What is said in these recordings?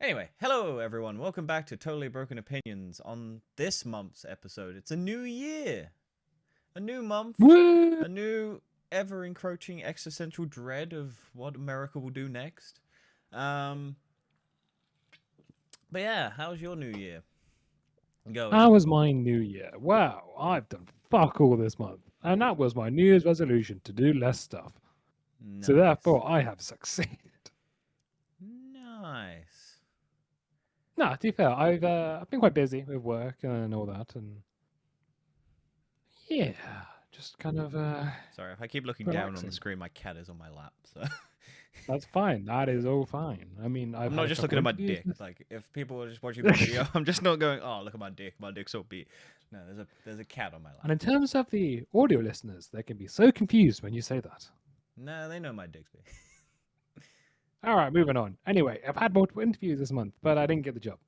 Anyway, hello everyone. Welcome back to Totally Broken Opinions. On this month's episode, it's a new year, a new month, Woo! a new ever-encroaching existential dread of what America will do next. Um, but yeah, how's your new year going? How was my new year? Wow, I've done fuck all this month. And that was my New Year's resolution to do less stuff. So Nice, therefore, I have succeeded. nice. Nah, to be fair, I've been quite busy with work and all that, and yeah, just kind of Sorry if I keep looking down on the relaxing. screen. My cat is on my lap, so That's fine. That is all fine. I mean, I've I'm had not a just couple looking at my interviews. dick. Like if people are just watching the video, I'm just not going, "Oh, look at my dick. My dick's so big." No, there's a cat on my lap. And in terms of the audio listeners, they can be so confused when you say that. No, they know my dick's big. All right, moving on. Anyway, I've had multiple interviews this month, but I didn't get the job.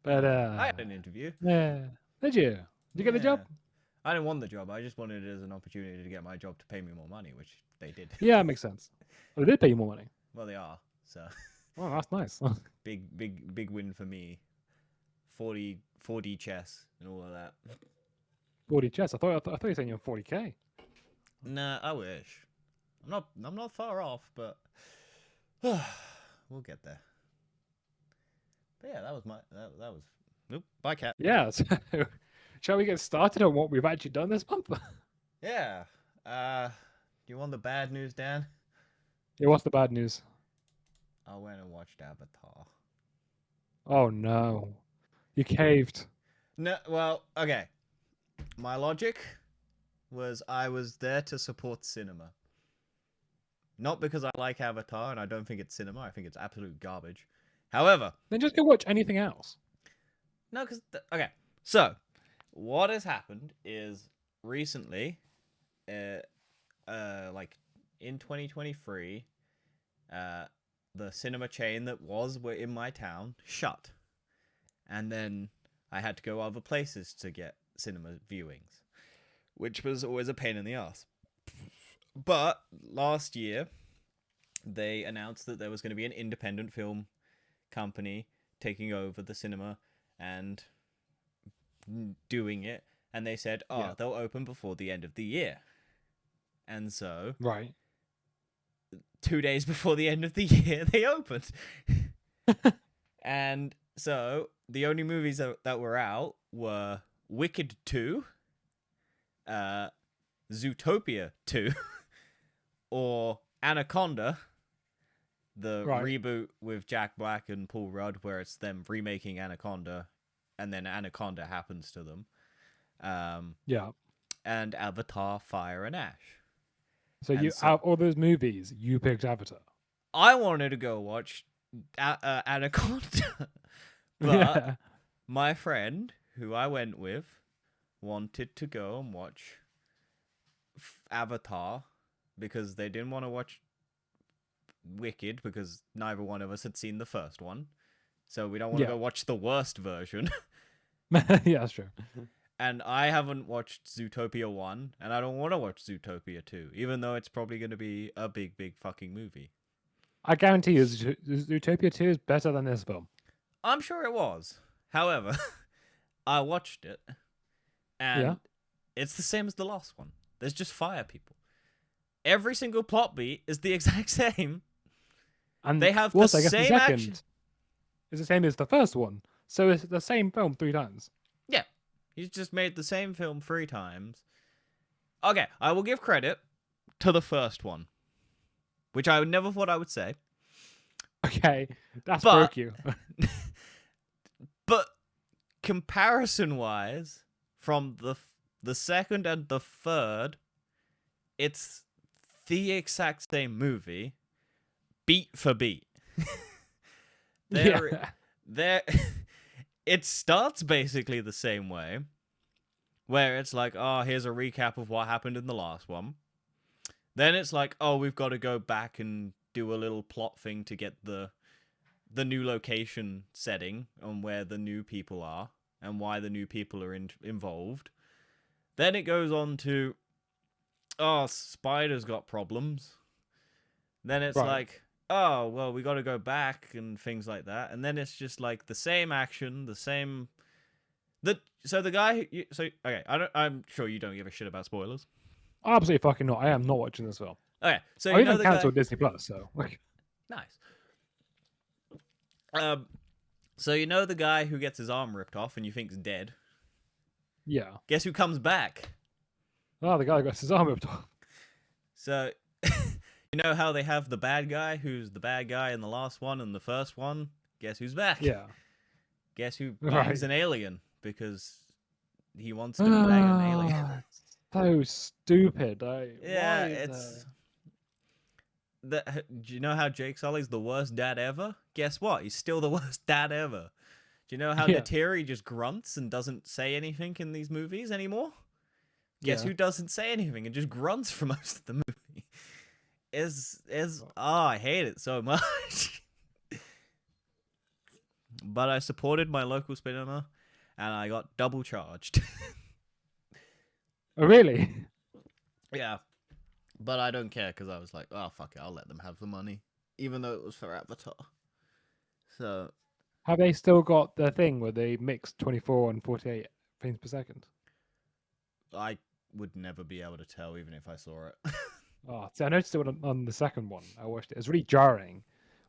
But I had an interview. yeah, did you? Did you get the job? Yeah. I didn't want the job. I just wanted it as an opportunity to get my job to pay me more money, which they did. Yeah, that makes sense. Well, they did pay you more money. Well, they are. So Oh, that's nice. big win for me. 40 chess and all of that. 40 chess. I thought you were saying you're 40K. Nah, I wish. I'm not far off, but we'll get there. But yeah, that was that was. Nope. Bye, cat. Yeah. So, shall we get started on what we've actually done this month? Yeah. Do you want the bad news, Dan? Yeah, what's the bad news? I went and watched Avatar. Oh no, you caved. No, well, okay. My logic was I was there to support cinema. Not because I like Avatar and I don't think it's cinema. I think it's absolute garbage. However, Then just go watch anything else. no, because okay. So, what has happened is recently, like in 2023, the cinema chain that was in my town shut, and then I had to go other places to get cinema viewings, which was always a pain in the ass. But last year, they announced that there was going to be an independent film company taking over the cinema and doing it. And they said, oh, Yeah. they'll open before the end of the year. And so, Right. 2 days before the end of the year, they opened. And so, the only movies that were out were Wicked 2, Zootopia 2, or Anaconda, the Right. reboot with Jack Black and Paul Rudd, where it's them remaking Anaconda, and then Anaconda happens to them. Yeah. And Avatar: Fire and Ash. So And you out of all those movies, you picked Avatar. I wanted to go watch Anaconda, but Yeah. my friend, who I went with, wanted to go and watch Avatar because they didn't want to watch Wicked because neither one of us had seen the first one. So we don't want to go watch the worst version. Yeah, that's true. And I haven't watched Zootopia 1, and I don't want to watch Zootopia 2, even though it's probably going to be a big fucking movie. I guarantee you, Zootopia 2 is better than this film. I'm sure it was. However, I watched it, and it's the same as the last one. There's just fire people. Every single plot beat is the exact same. And they have the same second action. Is the same as the first one. So it's the same film 3 times. Yeah. He's just made the same film 3 times. Okay, I will give credit to the first one, which I never thought I would say. Okay, that's broke you. But comparison-wise, from the second and the third, it's the exact same movie, beat for beat. It starts basically the same way, where it's like, oh, here's a recap of what happened in the last one. Then it's like, oh, we've got to go back and do a little plot thing to get the new location setting on where the new people are and why the new people are involved. Then it goes on to, oh, Spider's got problems. Then it's like, oh well, we got to go back and things like that, and then it's just like the same action, the same. So the guy so okay, I'm sure you don't give a shit about spoilers. Absolutely fucking not. I am not watching this film. Okay, so I you know even the guy. cancelled Disney Plus. So Nice. Um, so you know the guy who gets his arm ripped off and you think's dead. yeah. Guess who comes back? Oh, the guy got his arm ripped off. So you know how they have the bad guy who's the bad guy in the last one and the first one? Guess who's back? Yeah. Guess who Right. bangs an alien because he wants to bang an alien. So stupid. Yeah, Why it's do you know how Jake Sully's the worst dad ever? Guess what? He's still the worst dad ever. Do you know how Yeah. Nateri just grunts and doesn't say anything in these movies anymore? Guess who doesn't say anything and just grunts for most of the movie? I hate it so much. But I supported my local cinema and I got double charged. Oh, really? Yeah. But I don't care because I was like, oh, fuck it, I'll let them have the money. Even though it was for Avatar. So. Have they still got the thing where they mix 24 and 48 frames per second? I would never be able to tell even if I saw it. Oh, see, I noticed it on the second one. I watched it. It's really jarring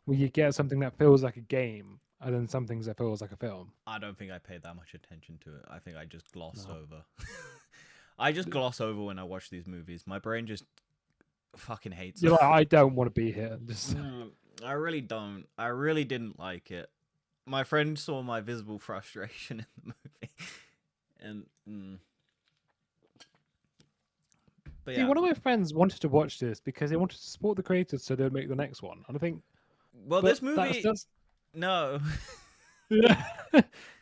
when you get something that feels like a game and then some things that feels like a film. I don't think I paid that much attention to it. I think I just glossed over. I just gloss over when I watch these movies. My brain just fucking hates it. You're like, I don't want to be here. Just I really don't. I really didn't like it. My friend saw my visible frustration in the movie. And but see, yeah. one of my friends wanted to watch this because they wanted to support the creators so they'd make the next one. And I think, well, this movie, that's... no.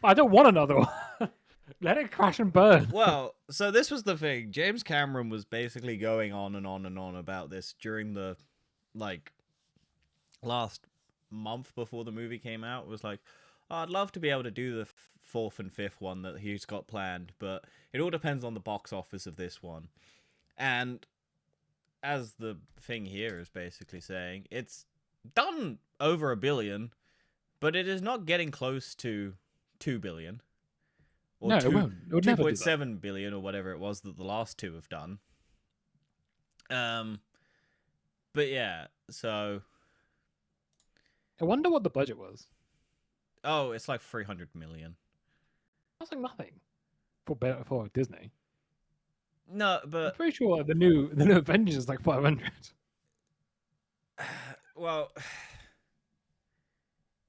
I don't want another one. Let it crash and burn. Well, so this was the thing. James Cameron was basically going on and on and on about this during the last month before the movie came out. It was like, oh, I'd love to be able to do the fourth and fifth one that he's got planned, but it all depends on the box office of this one. And as the thing here is basically saying, it's done over $1 billion, but it is not getting close to 2 billion. Or no, it won't. It would never do that. 2.7 billion or whatever it was that the last two have done. But yeah, so I wonder what the budget was. oh, it's like 300 million. That's like nothing for Disney. No, but I'm pretty sure the new Avengers is like 500. Well,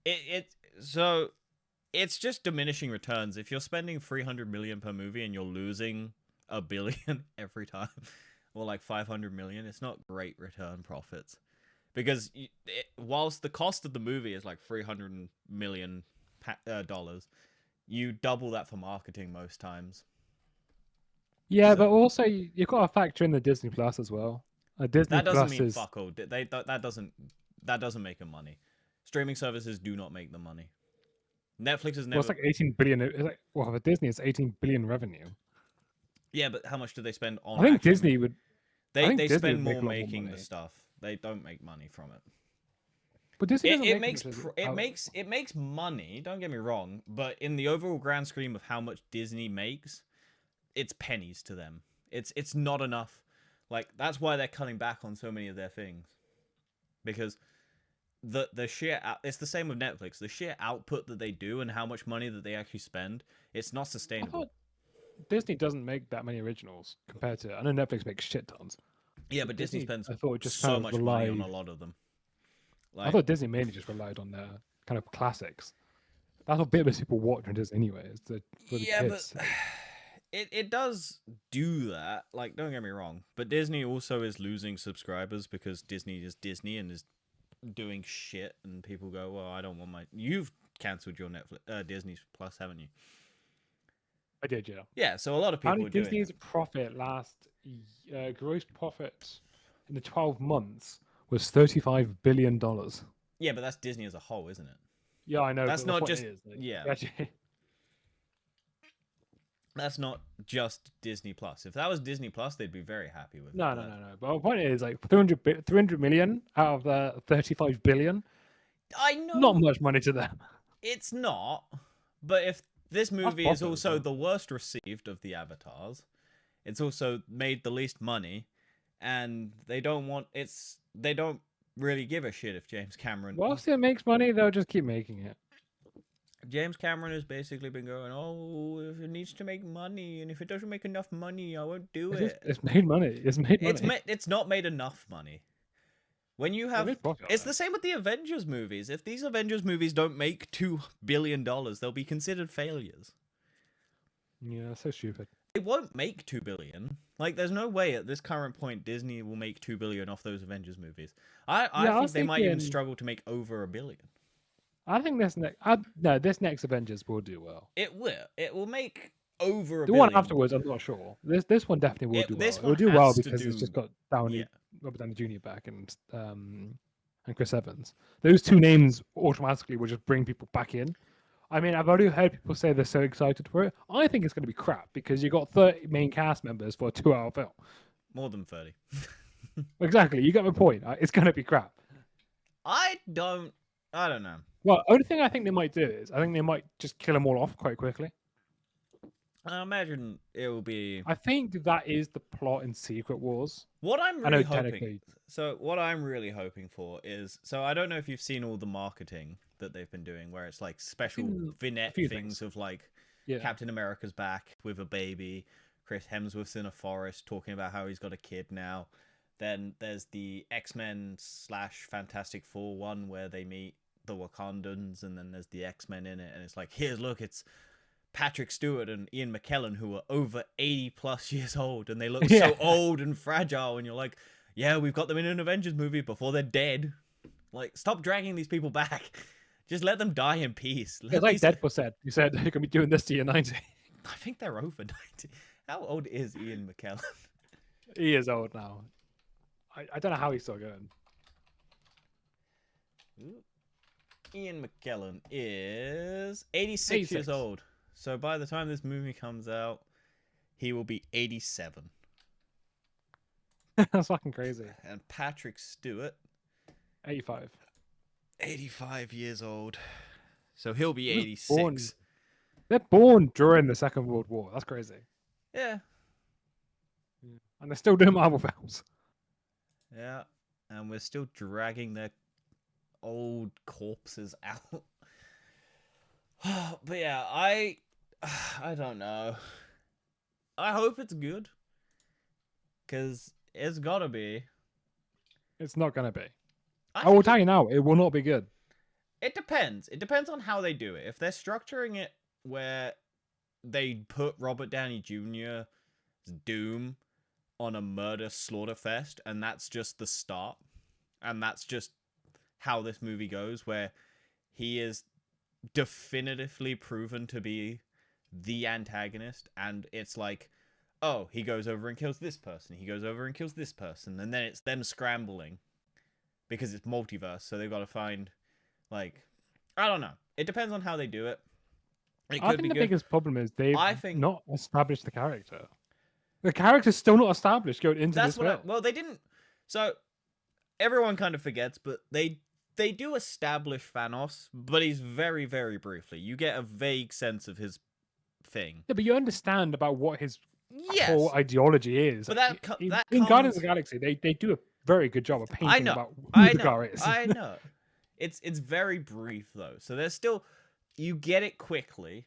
it's just diminishing returns. If you're spending 300 million per movie and you're losing $1 billion every time, or like 500 million, it's not great return profits. Because whilst the cost of the movie is like $300 million, you double that for marketing most times. Yeah, So- but also you've got to factor in the Disney Plus as well. Disney That doesn't Plus mean is fuck all. That doesn't make them money. Streaming services do not make them money. Netflix is never. well, it's like 18 billion. It's like, well, for Disney, it's 18 billion revenue. Yeah, but how much do they spend on? I think actually Disney would. I think They Disney spend would make more a lot more making the money. stuff. They don't make money from it. But Disney doesn't It make it makes money. Don't get me wrong, but in the overall grand scheme of how much Disney makes, it's pennies to them. It's not enough. Like that's why they're cutting back on so many of their things, because the sheer it's the same with Netflix. The sheer output that they do and how much money that they actually spend, it's not I sustainable. thought Disney doesn't make that many originals compared to. I know Netflix makes shit tons. Yeah, but Disney spends I thought just so kind of much money on relied. a lot of them. I thought Disney mainly just relied on their kind of classics. That's what most people watch on Disney anyway. It's for the kids. But it does do that. Like, don't get me wrong, but Disney also is losing subscribers because Disney is Disney and is doing shit, and people go, "Well, I don't want my." You've cancelled your Netflix, Disney Plus, haven't you? I did, yeah. Yeah, so a lot of people. How did are doing Disney's it. profit gross profit in the 12 months was $35 billion. Yeah, but that's Disney as a whole, isn't it? Yeah, I know. That's but the not point just is, like, yeah. actually, That's not just Disney Plus. If that was Disney Plus, they'd be very happy with it. No. But the point is, like, 300 million out of the 35 billion, I not know much money to them. it's not, but if this That's movie is profit as also well. the worst received of the avatars, it's also made the least money, and they don't really give a shit if James Cameron. Whilst it makes money, they'll just keep making it. James Cameron has basically been going, oh, if it needs to make money, and if it doesn't make enough money, I won't do it. It's made money. It's made money. It's not made enough money. When you They have, made profit on it's it. the same with the Avengers movies. If these Avengers movies don't make $2 billion, they'll be considered failures. Yeah, so stupid. They won't make $2 billion. Like, there's no way at this current point Disney will make $2 billion off those Avengers movies. I I think was they might even thinking- struggle to make over $1 billion. I think this next Avengers will do well. It will. It will make over $1 The billion. one afterwards, I'm not sure. This one definitely will do well. This It will one do well has to because it's do- just got Yeah. Robert Downey Jr. back and Chris Evans. Those two names automatically will just bring people back in. I mean, I've already heard people say they're so excited for it. I think it's going to be crap because you got 30 main cast members for a 2-hour film. More than 30. Exactly, you get my point. It's going to be crap. I don't know. Well, only thing I think they might do is I think they might just kill them all off quite quickly. I imagine it will be. I think that is the plot in Secret Wars. What I'm I know really hoping. technically. So what I'm really hoping for is, so I don't know if you've seen all the marketing that they've been doing, where it's like special seen vignette few things of like Yeah. Captain America's back with a baby, Chris Hemsworth's in a forest talking about how he's got a kid now. Then there's the X-Men / Fantastic Four one where they meet the Wakandans, and then there's the X-Men in it, and it's like, here's look, it's Patrick Stewart and Ian McKellen who are over 80 plus years old, and they look Yeah. so old and fragile, and you're like, yeah, we've got them in an Avengers movie before they're dead. Like, stop dragging these people back. Just let them die in peace. It's like Deadpool said. He said they're gonna be doing this to you 90. I think they're over 90. How old is Ian McKellen? He is old now. I don't know how he's still going. Ian McKellen is 86 years 86. old. So by the time this movie comes out, he will be 87. That's fucking crazy. And Patrick Stewart, 85. 85 years old. So he'll be He was 86. born- They're born during the Second World War. That's crazy. Yeah. And they're still doing Marvel films. Yeah. And we're still dragging their old corpses out. But yeah, I don't know. I hope it's good. Because it's gotta be. It's not gonna be. I I will think tell you now, it will not be good. it depends. It depends on how they do it. If they're structuring it where they put Robert Downey Jr.'s Doom on a murder slaughter fest, and that's just the start, and that's just how this movie goes, where he is definitively proven to be the antagonist, and it's like, oh, he goes over and kills this person, he goes over and kills this person, and then it's them scrambling because it's multiverse, so they've got to find, like, I don't know. It depends on how they do it. It I could think be the good. biggest problem is they've I think- not established the character. The character's still not established going into That's this what. film. Well, they didn't. So everyone kind of forgets, but they do establish Thanos, but he's very, very briefly. You get a vague sense of his thing. Yeah, but you understand about what his Yes, whole ideology is. But that co- in that in Guardians of comes- the Galaxy, they do a very good job of I painting know. about who I the know. guy is. I know. It's very brief though, so there's still, you get it quickly,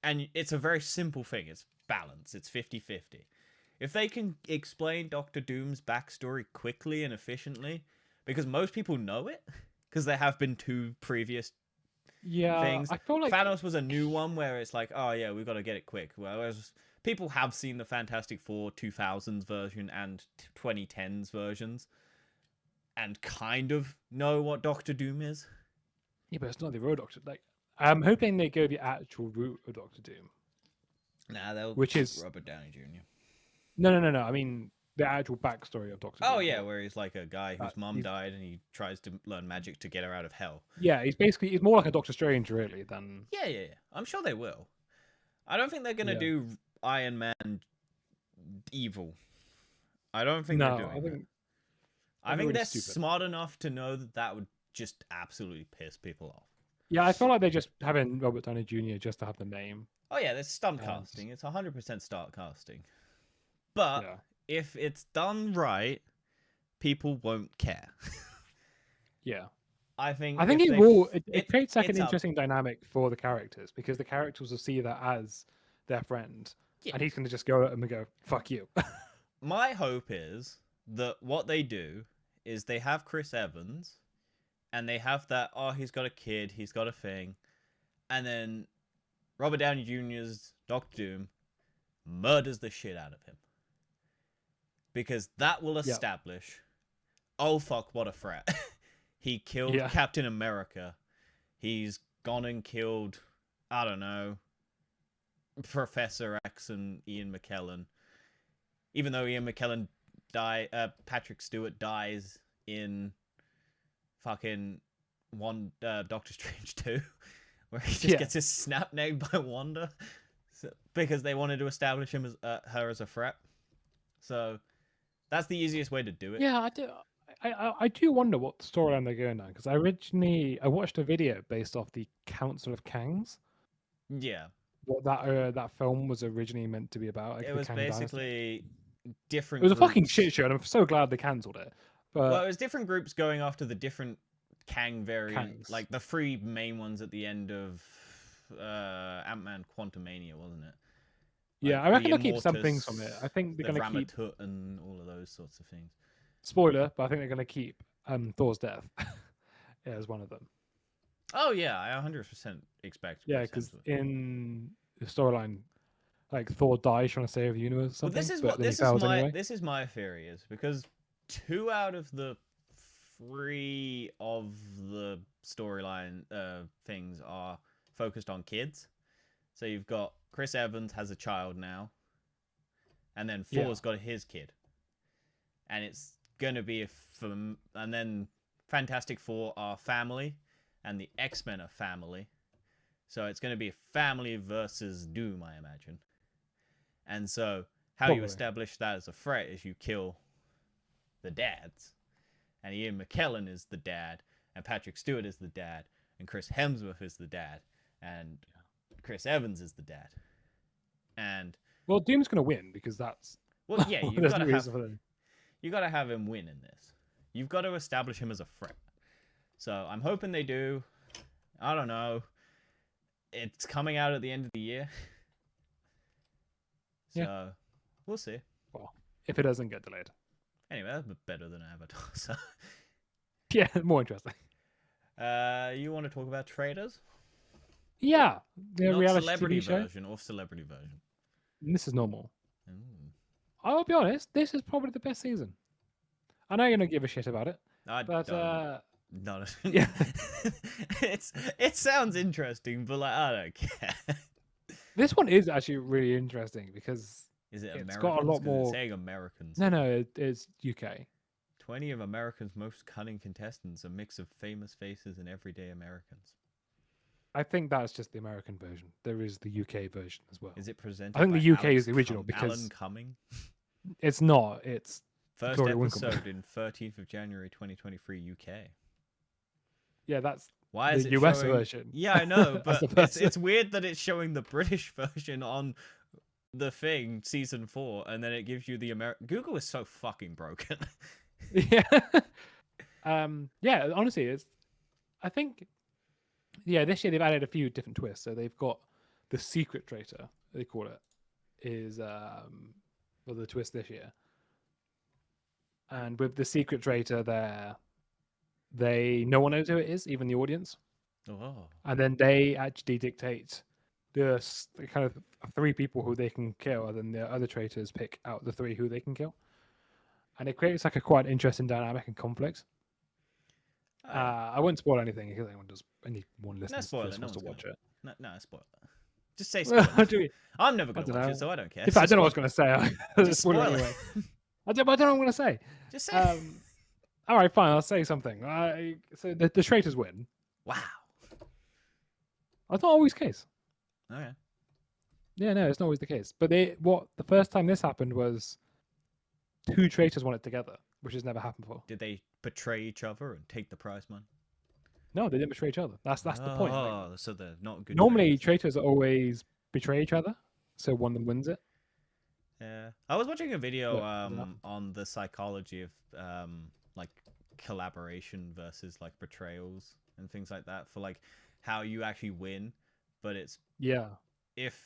and it's a very simple thing. It's balance. It's 50-50. If they can explain Doctor Doom's backstory quickly and efficiently, because most people know it, because there have been 2 previous Yeah, things. I feel like Thanos was a new one where it's like, oh yeah, we've got to get it quick. Whereas people have seen the Fantastic Four 2000s version and 2010s versions, and kind of know what Doctor Doom is. yeah, but it's not the real Doctor. Like, I'm hoping they go the actual route of Doctor Doom. Nah, they'll Which keep is- Robert Downey Jr. No. I mean the actual backstory of Doctor Doom. Oh yeah, where he's like a guy whose mum he's- died and he tries to learn magic to get her out of hell. Yeah, he's more like a Doctor Strange really than Yeah. I'm sure they will. I don't think they're gonna Yeah. do Iron Man evil. I don't think they're No, I doing that. think I they're think really they're stupid. smart enough to know that that would just absolutely piss people off. Yeah, I feel like they're just having Robert Downey Jr. just to have the name. Oh yeah, there's stunt And casting. It's 100% stunt casting. But yeah, if it's done right, people won't care. yeah. I think I think if it they will. It creates like an it's up. interesting dynamic for the characters because the characters will see that as their friend, Yeah. and he's going to just go at them and go, "Fuck you." My hope is that what they do is they have Chris Evans and they have that, oh, he's got a kid, he's got a thing, and then Robert Downey Jr.'s Doctor Doom murders the shit out of him. Because that will Yeah, establish, oh fuck, what a threat. He killed yeah, Captain America. He's gone and killed, I don't know, Professor X and Ian McKellen. Even though Ian McKellen Patrick Stewart dies in fucking Doctor Strange 2, where he just yeah, gets his snap named by Wanda, because they wanted to establish him as her as a threat. So that's the easiest way to do it. yeah. I do. I do wonder what storyline they're going on because I watched a video based off the Council of Kangs. Yeah, What that film was originally meant to be about, like it the was Kang Dynasty. basically It different was a fucking shit groups. show, and I'm so glad they cancelled it. Well, it But was different groups going after the different Kang variant, Kangs, like the three main ones at the end of Ant-Man Quantumania, wasn't it? yeah, Like I the reckon they'll keep some things from it. Immortus, I think they're the gonna keep Ramatut, and all of those sorts of things. spoiler, but I think they're gonna keep Thor's death as one of them. Oh yeah, I 100% expect Yeah, Chris because Hemsworth. in the storyline, like Thor dies trying to save the universe or Well, something, but then he fails anyway. this is my theory is because 2 out of the 3 of the storyline things are focused on kids. So you've got Chris Evans has a child now, and then Yeah, Thor's got his kid, and it's gonna be and then Fantastic Four are family, and the X-Men are family. So it's gonna be family versus Doom, I imagine. And so how you probably. establish that as a threat is you kill the dads, and Ian McKellen is the dad, and Patrick Stewart is the dad, and Chris Hemsworth is the dad, and Chris Evans is the dad. And Well, Doom's gonna win because that's well, yeah, there's no reason for them. you got to have him win in this. You've got to establish him as a threat. So I'm hoping they do. I don't know. It's coming out at the end of the year. So Yeah. we'll see. Well, if it doesn't get delayed. Anyway, that's better than Avatar. So Yeah, more interesting. you want to talk about traders? Yeah, the Not reality celebrity TV show. version or celebrity version. This is normal. Ooh. I'll be honest, this is probably the best season. I know you're gonna give a shit about it, I but don't. No, yeah, it sounds interesting, but like I don't care. this one is actually really interesting because Is it it's Americans? got a lot 'Cause more. it's saying Americans. No, it's UK. 20 of America's most cunning contestants, a mix of famous faces and everyday Americans. I think that's just the American version. There is the UK version as well. Is it presented? I think by the UK Alex is the original because Alan Cumming. it's not. It's First Victoria Winkleman. episode in 13th of January 2023 UK. Yeah, that's Why is the it US showing... version. Yeah, I know, That's but the first it's weird that it's showing the British version on the thing, season 4, and then it gives you the American. Google is so fucking broken. Yeah. Yeah, honestly, it's I think this year they've added a few different twists. So they've got the secret traitor, they call it, is well the twist this year. And with the secret traitor there, no one knows who it is, even the audience. Oh. And then they actually dictate the kind of 3 people who they can kill, and then the other traitors pick out the 3 who they can kill. And it creates like a quite interesting dynamic and conflict. Oh, yeah. I won't spoil anything because anyone No, listening to spoil this it. No wants to one's watch gonna... No, spoil it. Just say spoil it. Do we? I'm never I going to don't watch know. it, so I don't care. In fact, I don't know what I was Spoil going to say. I'll Just spoil it spoil it. anyway. I don't know what I'm going to say. Just say All right, fine. I'll say something. So the traitors win. Wow. That's not always the case. Okay. Yeah, no, it's not always the case. But the first time this happened was two traitors won it together, which has never happened before. Did they betray each other and take the prize money? No, they didn't betray each other. That's the point. Like, Oh, so they're not good normally traitors. traitors always betray each other, so one of them wins it. Yeah, I was watching a video But it didn't happen. on the psychology of like collaboration versus like betrayals and things like that for like how you actually win, but it's Yeah, if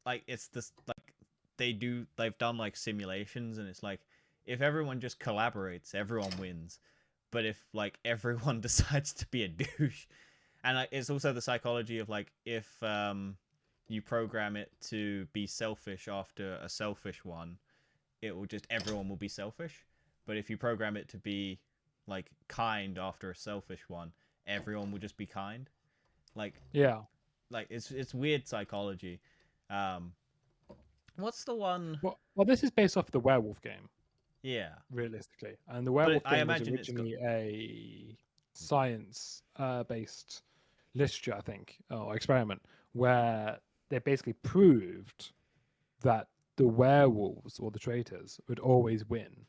like it's this like they've done like simulations and it's like if everyone just collaborates, everyone wins. But if like everyone decides to be a douche, and like, it's also the psychology of like if you program it to be selfish after a selfish one, it will just everyone will be selfish. But if you program it to be like kind after a selfish one, everyone will just be kind. Like yeah. it's weird psychology. Um, what's the one? Well, this is based off the werewolf game, Yeah, realistically, and the but werewolf I game was imagine it's got originally a science based literature, I think, or experiment, where they basically proved that the werewolves or the traitors would always win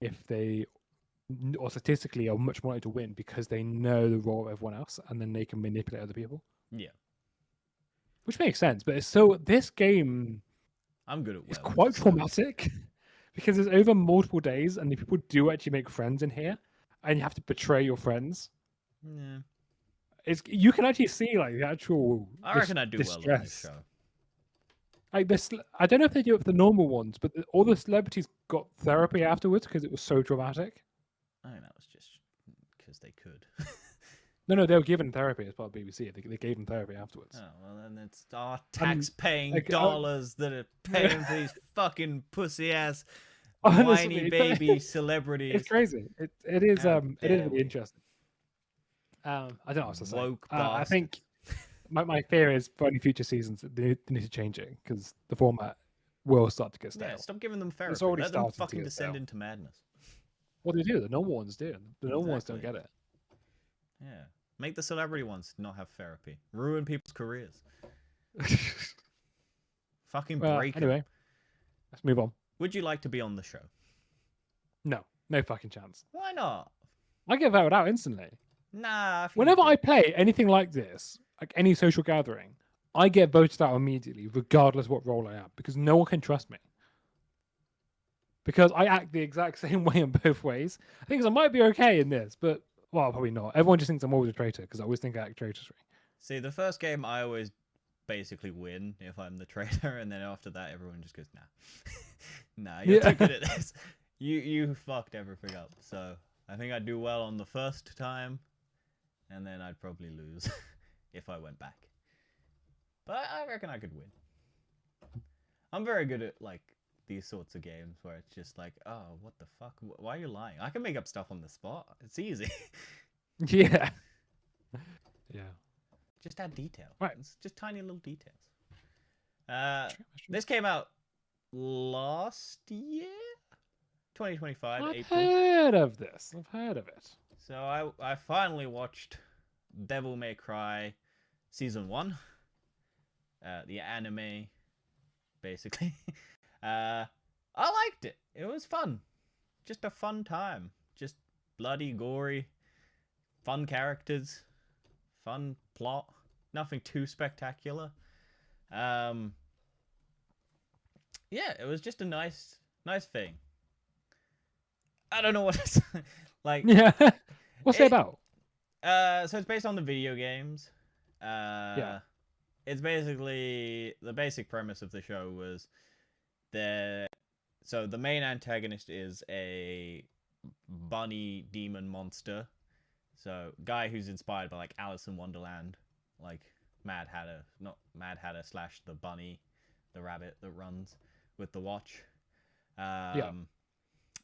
if they or statistically are much more likely to win because they know the role of everyone else and then they can manipulate other people, yeah. which makes sense. But it's so this game I'm good at is werewolves, quite so traumatic because it's over multiple days and the people do actually make friends in here and you have to betray your friends. yeah. It's you can actually see like the actual I reckon I do well on this distress. show. Like this, I don't know if they do it for the normal ones, but all the celebrities got therapy afterwards because it was so traumatic. I think that was just because they could. No, they were given therapy as part of BBC. They gave them therapy afterwards. Oh, well, then it's our And tax-paying like, dollars that are paying for these fucking pussy-ass, whiny honestly, baby it's celebrities. crazy. How It is dare really we? interesting. I don't know what to say. Woke I bastards. think my fear is for any future seasons that they need to change it because the format will start to get Yeah, stale. stop giving them It's therapy. already Let them starting to fucking get descend stale. into madness. What do they do? The normal ones do. The normal ones don't Exactly. get it. Yeah. Make the celebrity ones not have therapy. Ruin people's careers. Fucking break them. Anyway, let's move on. Would you like to be on the show? No, no fucking chance. Why not? I get voted out instantly. Nah, I think Whenever you I could. play anything like this, like any social gathering, I get voted out immediately, regardless what role I am, because no one can trust me. Because I act the exact same way in both ways. I think I might be okay in this, but well, probably not. Everyone just thinks I'm always a traitor because I always think I act traitory. See, the first game I always basically win if I'm the traitor, and then after that everyone just goes, nah. Nah, you're too Yeah. good at this. You fucked everything up. So I think I'd do well on the first time, and then I'd probably lose if I went back. But I reckon I could win. I'm very good at like these sorts of games where it's just like, oh, what the fuck? Why are you lying? I can make up stuff on the spot. It's easy. Yeah. Yeah. Just add detail. Right. It's just tiny little details. True, that's true. This came out last year, 2025, I've April. heard of this. I've heard of it. So I finally watched Devil May Cry season 1, the anime, basically. I liked it. It was fun. Just a fun time. Just bloody, gory, fun characters, fun plot. Nothing too spectacular. Yeah, it was just a nice thing. I don't know what it's like. Yeah. What's it It about? so it's based on the video games. Yeah. It's basically the basic premise of the show was the so the main antagonist is a bunny demon monster. So guy who's inspired by like Alice in Wonderland, like Mad Hatter, not Mad Hatter slash the bunny, the rabbit that runs with the watch. Yeah.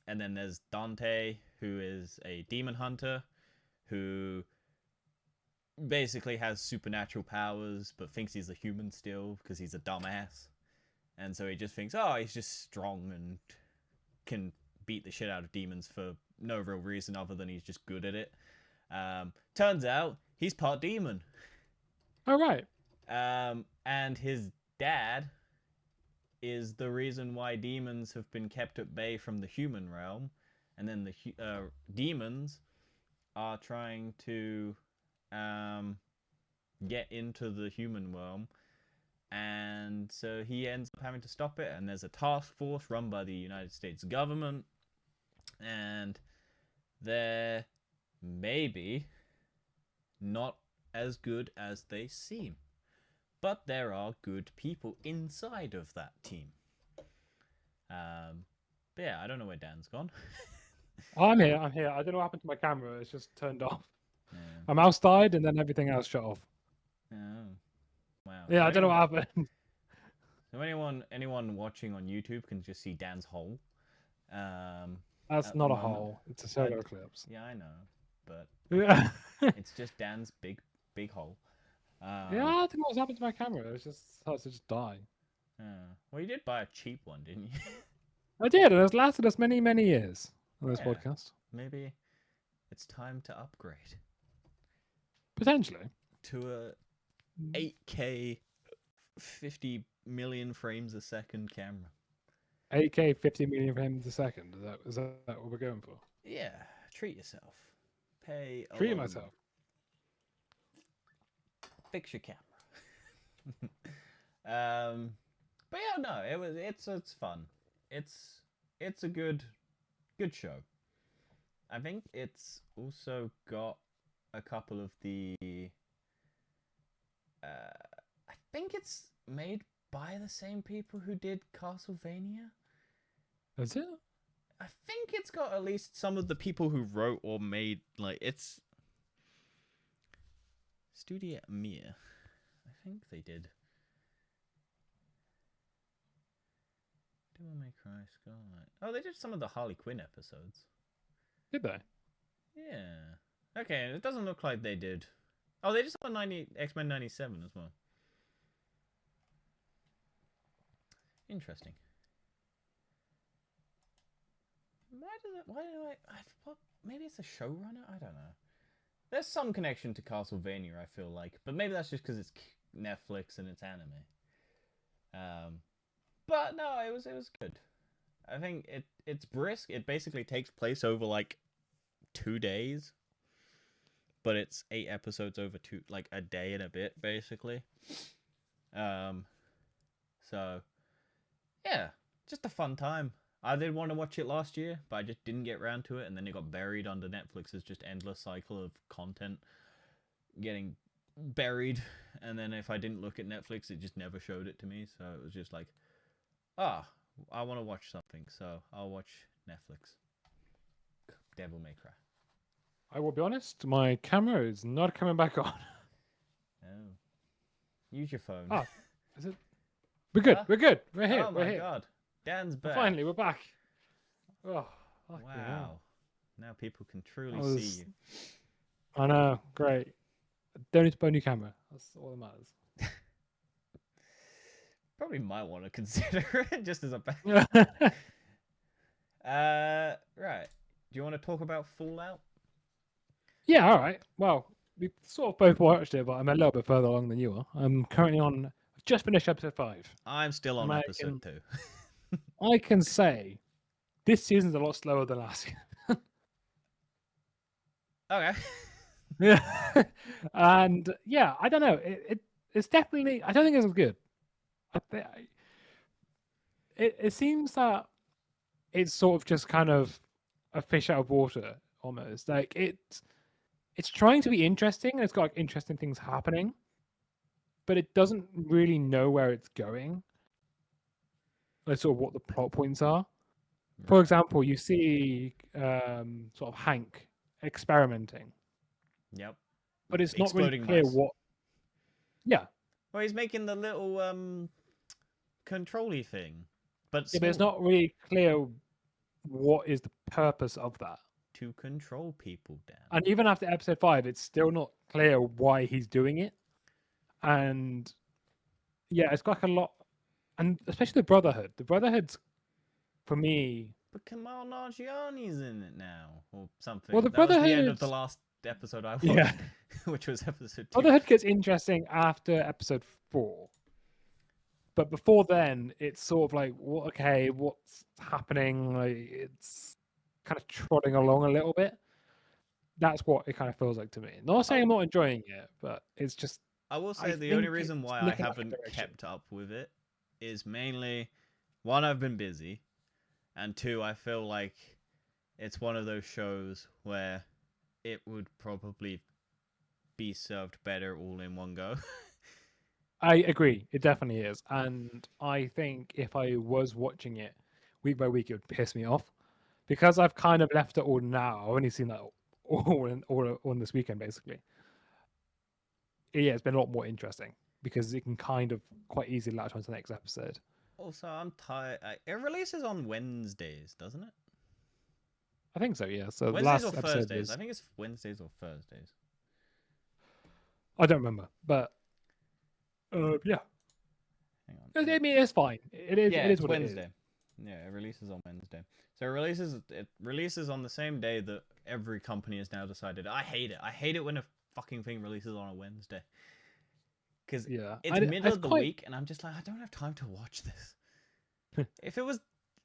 And then there's Dante, who is a demon hunter, who basically has supernatural powers, but thinks he's a human still because he's a dumbass. And so he just thinks, oh, he's just strong and can beat the shit out of demons for no real reason other than he's just good at it. Turns out he's part demon. All right. And his dad is the reason why demons have been kept at bay from the human realm, and then the demons are trying to um, get into the human realm, and so he ends up having to stop it. And there's a task force run by the United States government, and they're maybe not as good as they seem, but there are good people inside of that team. But yeah, I don't know where Dan's gone. I'm here. I'm here. I don't know what happened to my camera. It's just turned off. Yeah. My mouse died, and then everything else shut off. Oh, wow. Yeah, I don't know what happened. So anyone watching on YouTube can just see Dan's hole. That's at not the a moment. hole. It's a solar eclipse. Yeah, I know, but Yeah. it's just Dan's big hole. Yeah, I don't know what's happened to my camera. It's just starts to just die. Well, you did buy a cheap one, didn't you? I did, and it's lasted us many, many years on this Yeah. podcast. Maybe it's time to upgrade Potentially. to a 8K 50 million frames a second camera. 8K 50 million frames a second. Is that what we're going for? Yeah, treat yourself. Pay a Treat lot myself. Fix your camera. But yeah, no, it's fun. It's a good show. I think it's also got a couple of the I think it's made by the same people who did Castlevania. Is it? I think it's got at least some of the people who wrote or made, like, it's Studio Mir. I think they did. Devil May Cry, Scarlet. Oh, they did some of the Harley Quinn episodes. Did they? Yeah. Okay, it doesn't look like they did. Oh, they just saw X-Men 97 as well. Interesting. Maybe it's a showrunner? I don't know. There's some connection to Castlevania, I feel like. But maybe that's just because it's Netflix and it's anime. But no, it was good. I think it's brisk. It basically takes place over like 2 days. But it's 8 episodes over like a day and a bit, basically. So yeah, just a fun time. I did want to watch it last year, but I just didn't get around to it, and then it got buried under Netflix's just endless cycle of content getting buried, and then if I didn't look at Netflix, it just never showed it to me, so it was just like, I want to watch something, so I'll watch Netflix. Devil May Cry. I will be honest, my camera is not coming back on. Oh. Use your phone. Oh, is it? We're good. Huh? We're good. We're here. Oh we're my here. god. Dan's back. Finally, we're back. Oh, wow. Now people can truly see you. I know. Great. Don't need to buy a new camera. That's all that matters. Probably might want to consider it just as a back. Right. Do you want to talk about Fallout? Yeah, all right. Well, we sort of both watched it, but I'm a little bit further along than you are. I'm currently on. I've just finished episode 5. I'm still on episode 2. I can say this season's a lot slower than last season. Okay. Yeah. And yeah, I don't know. It's definitely. I don't think it's as good. It seems that it's sort of just kind of a fish out of water almost. Like it's trying to be interesting and it's got like interesting things happening, but it doesn't really know where it's going. Like sort of what the plot points are. Right. For example, you see sort of Hank experimenting. Yep. But it's not really clear what. Yeah. Well, he's making the little control-y thing, but it's not really clear what is the purpose of that. To control people, Dan. And even after episode 5, it's still not clear why he's doing it. And yeah, it's got like a lot, and especially the Brotherhood. The Brotherhood's, for me. But Kamal Nanjiani's in it now, or something. Well, the Brotherhood was the end Brotherhood. of the last episode I watched, Yeah. which was episode 2. Brotherhood gets interesting after episode 4. But before then, it's sort of like, okay, what's happening? Like, it's kind of trotting along a little bit. That's what it kind of feels like to me. Not saying I'm not enjoying it, but it's just, I will I say the only think reason it's why I looking like a haven't direction. kept up with it is mainly one, I've been busy, and two, I feel like it's one of those shows where it would probably be served better all in one go. I agree. It definitely is. And I think if I was watching it week by week, it would piss me off because I've kind of left it all now. I've only seen that all on this weekend, basically. Yeah, it's been a lot more interesting because it can kind of quite easily latch on to the next episode. Also, I'm tired. It releases on Wednesdays, doesn't it? I think so, yeah. So the Wednesdays or last episode Thursdays? I was, think it's Wednesdays or Thursdays. I don't remember, but yeah. Hang on. I mean, it's fine. Yeah, It is it's what it is. Wednesday. Yeah, it releases on Wednesday. So it releases on the same day that every company has now decided. I hate it. I hate it when a fucking thing releases on a Wednesday. Because Yeah, it's middle it's of the quite. week, and I'm just like, I don't have time to watch this. If it was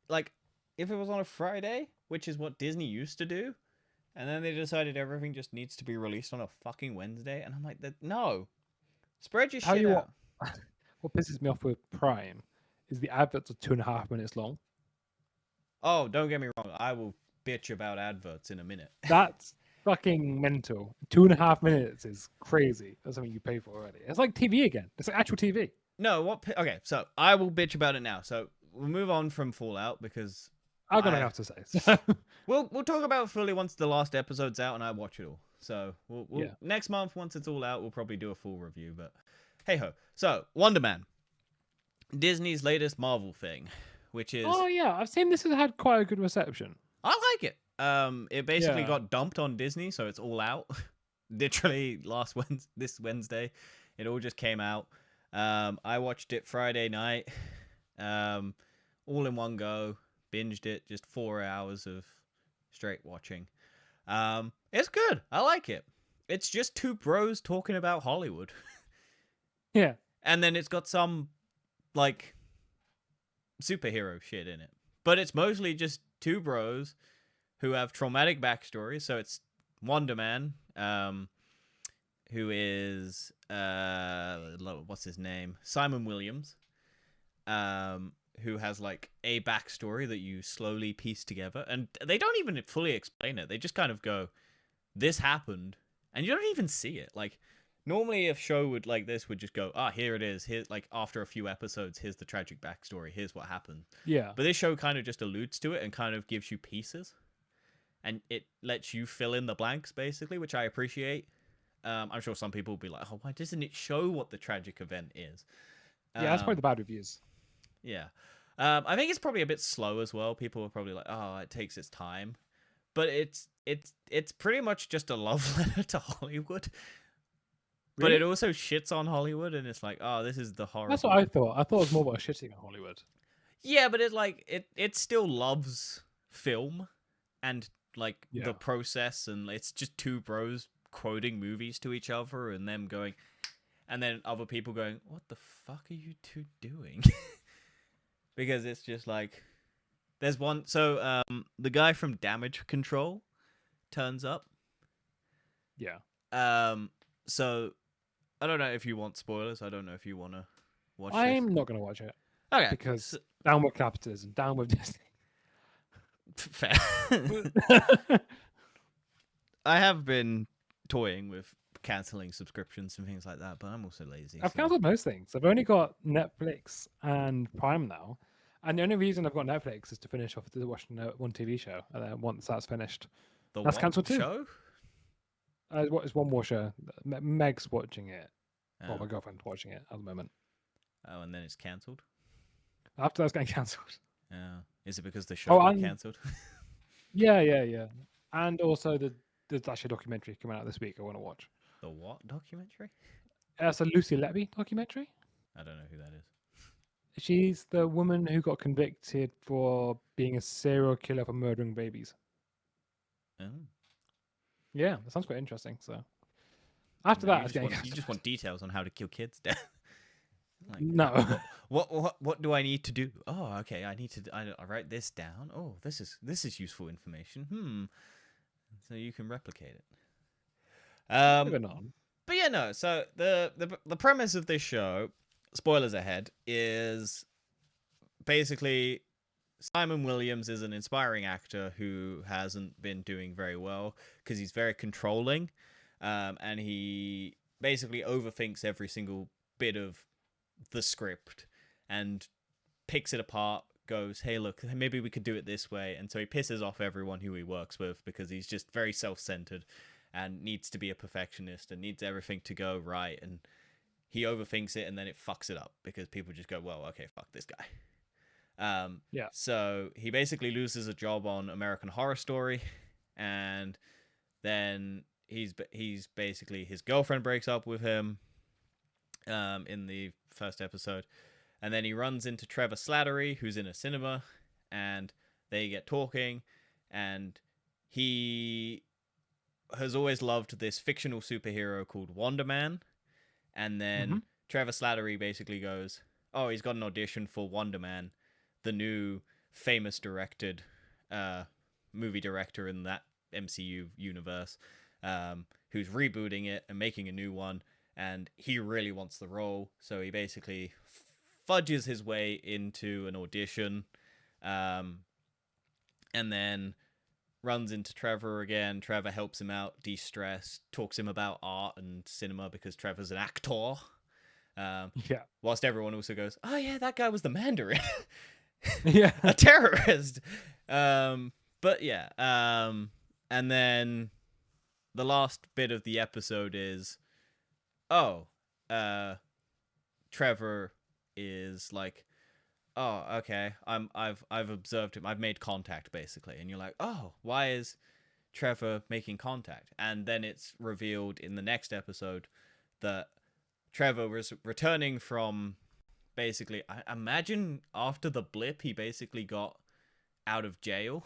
like, if it was on a Friday, which is what Disney used to do, and then they decided everything just needs to be released on a fucking Wednesday, and I'm like, no, spread your Tell shit you what, out. what pisses me off with Prime is the adverts are 2.5 minutes long. Oh, don't get me wrong, I will bitch about adverts in a minute. That's fucking mental. 2.5 minutes is crazy. That's something you pay for already. It's like TV again. It's like actual TV. No, what? Okay, so I will bitch about it now. So we'll move on from Fallout because I've got I nothing else to say. So. we'll talk about it fully once the last episode's out and I watch it all. So we'll Yeah. next month once it's all out, we'll probably do a full review. But hey ho. So Wonder Man, Disney's latest Marvel thing, which is Oh yeah, I've seen this has had quite a good reception. I like it. It basically Yeah. got dumped on Disney, so it's all out. Literally this Wednesday, it all just came out. I watched it Friday night, all in one go. Binged it, just 4 hours of straight watching. It's good. I like it. It's just two bros talking about Hollywood, Yeah. and then it's got some like superhero shit in it, but it's mostly just two bros who have traumatic backstories. So it's Wonder Man, who is what's his name, Simon Williams, who has like a backstory that you slowly piece together, and they don't even fully explain it. They just kind of go, "This happened," and you don't even see it. Like normally, a show would like this would just go, "Ah, here it is. Here, like after a few episodes, here's the tragic backstory. Here's what happened." Yeah. But this show kind of just alludes to it and kind of gives you pieces, and it lets you fill in the blanks basically, which I appreciate. I'm sure some people will be like, "Oh, why doesn't it show what the tragic event is?" Yeah, that's probably the bad reviews. Yeah. I think it's probably a bit slow as well. People are probably like, "Oh, it takes its time," but it's pretty much just a love letter to Hollywood. But Really? it also shits on Hollywood, and it's like, "Oh, this is the horrible." That's what I thought. I thought it was more about shitting on Hollywood. Yeah, but it still loves film and like Yeah. the process, and it's just two bros quoting movies to each other, and them going, and then other people going, "What the fuck are you two doing?" Because it's just like there's one. So the guy from Damage Control turns up. Yeah. So I don't know if you want spoilers. I don't know if you want to watch this. I'm not going to watch it Okay, because down with capitalism, down with Disney. fair. I have been toying with canceling subscriptions and things like that, but I'm also lazy. I've so- cancelled most things. I've only got Netflix and Prime now. And the only reason I've got Netflix is to finish off watching one TV show. And then once that's finished, The that's what cancelled too. show? It's one more show. Meg's watching it. Or Oh. my girlfriend's watching it at the moment. Oh, and then it's cancelled. After that's getting cancelled. Oh, is it because the show got and- cancelled? Yeah. And also there's actually a documentary coming out this week I want to watch. The what documentary? It's a Lucy Letby documentary. I don't know who that is. She's the woman who got convicted for being a serial killer for murdering babies. Oh. Yeah, that sounds quite interesting. So after No, that, it's getting you just want details on how to kill kids. Like, No. What do I need to do? Oh, okay, I write this down. Oh, this is useful information. So you can replicate it. Um, Moving on. but yeah, no. So the premise of this show, spoilers ahead, is basically Simon Williams is an inspiring actor who hasn't been doing very well because he's very controlling, and he basically overthinks every single bit of the script and picks it apart. Goes, hey, look, maybe we could do it this way, and so he pisses off everyone who he works with because he's just very self-centered and needs to be a perfectionist and needs everything to go right, and he overthinks it and then it fucks it up because people just go, well, okay, fuck this guy. Yeah. So he basically loses a job on American Horror Story, and then he's basically his girlfriend breaks up with him in the first episode, and then he runs into Trevor Slattery, who's in a cinema, and they get talking, and he has always loved this fictional superhero called Wonder Man, and then Trevor Slattery basically goes, oh, he's got an audition for Wonder Man, the new famous directed movie director in that MCU universe, who's rebooting it and making a new one, and he really wants the role, so he basically fudges his way into an audition, and then runs into Trevor again. Trevor helps him out, de-stress, talks him about art and cinema because Trevor's an actor. Yeah. Whilst everyone also goes, oh yeah, that guy was the Mandarin. Yeah. A terrorist. But yeah. And then the last bit of the episode is, Trevor is like, oh, okay, I've observed him. I've made contact basically, and you're like, oh, why is Trevor making contact? And then it's revealed in the next episode that Trevor was returning from basically, I imagine after the blip, he basically got out of jail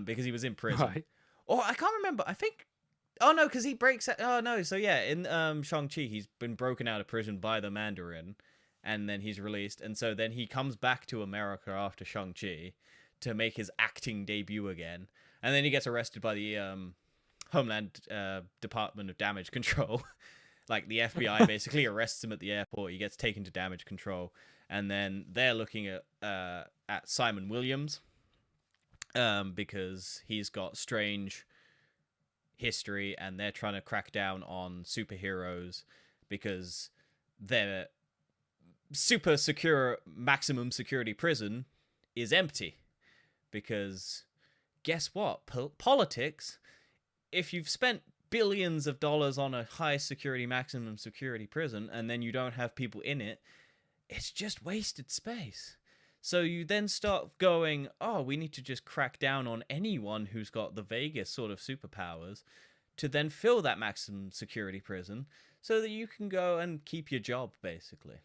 because he was in prison. Right. Or I can't remember. I think. Oh no, because he breaks. Oh no, so yeah, in Shang-Chi, he's been broken out of prison by the Mandarin, and then he's released, and so then he comes back to America after Shang-Chi to make his acting debut again, and then he gets arrested by the Homeland Department of Damage Control. Like the FBI basically arrests him at the airport. He gets taken to damage control, and then they're looking at Simon Williams, because he's got strange history, and they're trying to crack down on superheroes because their super secure maximum security prison is empty. Because guess what? Politics. If you've spent billions of dollars on a high security maximum security prison and then you don't have people in it, it's just wasted space. So you then start going, oh, we need to just crack down on anyone who's got the Vegas sort of superpowers to then fill that maximum security prison so that you can go and keep your job, basically.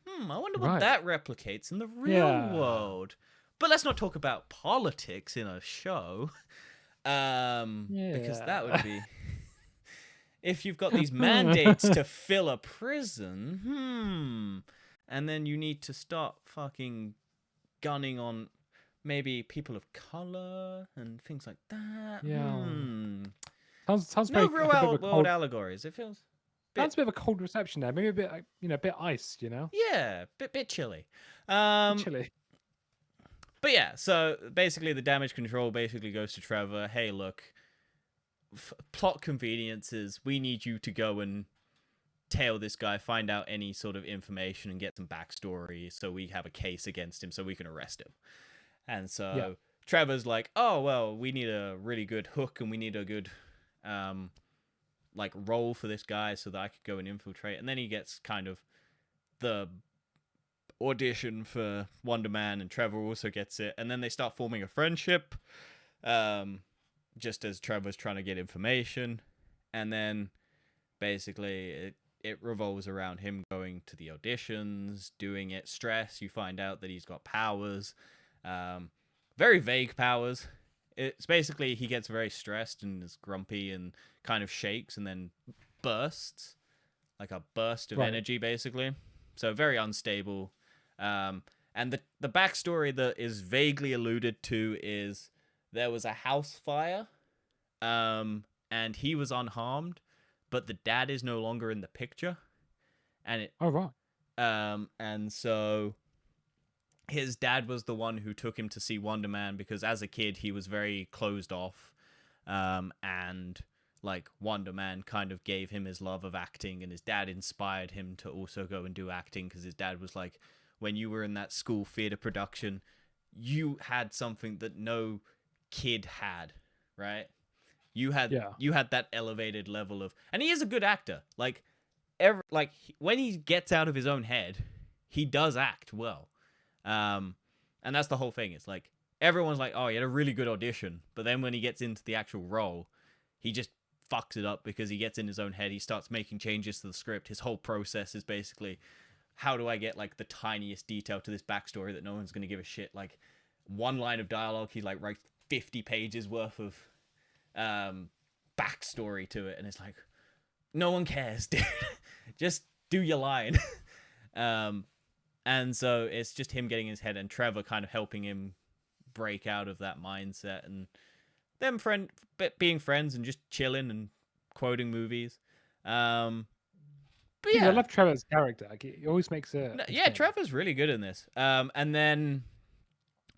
I wonder what Right. that replicates in the real world. But let's not talk about politics in a show. Because that would be... If you've got these mandates to fill a prison, and then you need to start fucking gunning on maybe people of color and things like that. Yeah. Sounds No very real like a bit of a world cold, allegories. It feels sounds a bit of a cold reception there. Maybe a bit, like, a bit iced, yeah, bit chilly. Chilly. But yeah, so basically the damage control basically goes to Trevor. Hey, look, plot conveniences. We need you to go and tail this guy, find out any sort of information, and get some backstory so we have a case against him so we can arrest him. And so Trevor's like, oh, well, we need a really good hook and we need a good like role for this guy so that I could go and infiltrate. And then he gets kind of the audition for Wonder Man, and Trevor also gets it. And then they start forming a friendship, just as Trevor's trying to get information. And then basically it revolves around him going to the auditions, doing it. Stress, you find out that he's got powers, very vague powers. It's basically he gets very stressed and is grumpy and kind of shakes and then bursts, like a burst of energy, basically. So very unstable. And the backstory that is vaguely alluded to is there was a house fire, and he was unharmed, but the dad is no longer in the picture, and Oh right. and so his dad was the one who took him to see Wonder Man because as a kid he was very closed off, and like Wonder Man kind of gave him his love of acting, and his dad inspired him to also go and do acting because his dad was like, when you were in that school theater production, you had something that no kid had, right? You had that elevated level of, and he is a good actor. Like when he gets out of his own head, he does act well. And that's the whole thing. It's like everyone's like, oh, he had a really good audition, but then when he gets into the actual role, he just fucks it up because he gets in his own head. He starts making changes to the script. His whole process is basically, how do I get like the tiniest detail to this backstory that no one's gonna give a shit? Like one line of dialogue, he like writes 50 pages worth of backstory to it, and it's like, no one cares, dude. Just do your line. And so it's just him getting in his head, and Trevor kind of helping him break out of that mindset, and them being friends and just chilling and quoting movies. But Yeah, I yeah, love Trevor's character. Like, he always makes it. yeah, Trevor's really good in this. And then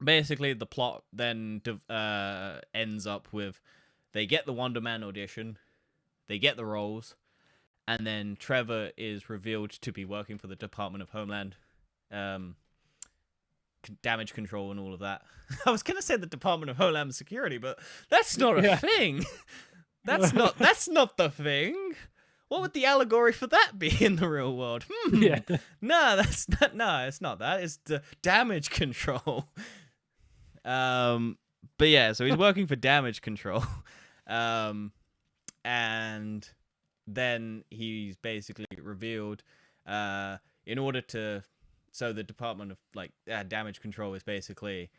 basically the plot then ends up with they get the Wonder Man audition, they get the roles, and then Trevor is revealed to be working for the Department of Homeland damage control and all of that. I was gonna say the Department of Homeland Security, but that's not a thing. That's not the thing. What would the allegory for that be in the real world? Yeah. No, that's not. No, it's not that. It's the damage control. But yeah, so he's working for damage control, and then he's basically revealed, in order to, so the Department of like damage control is basically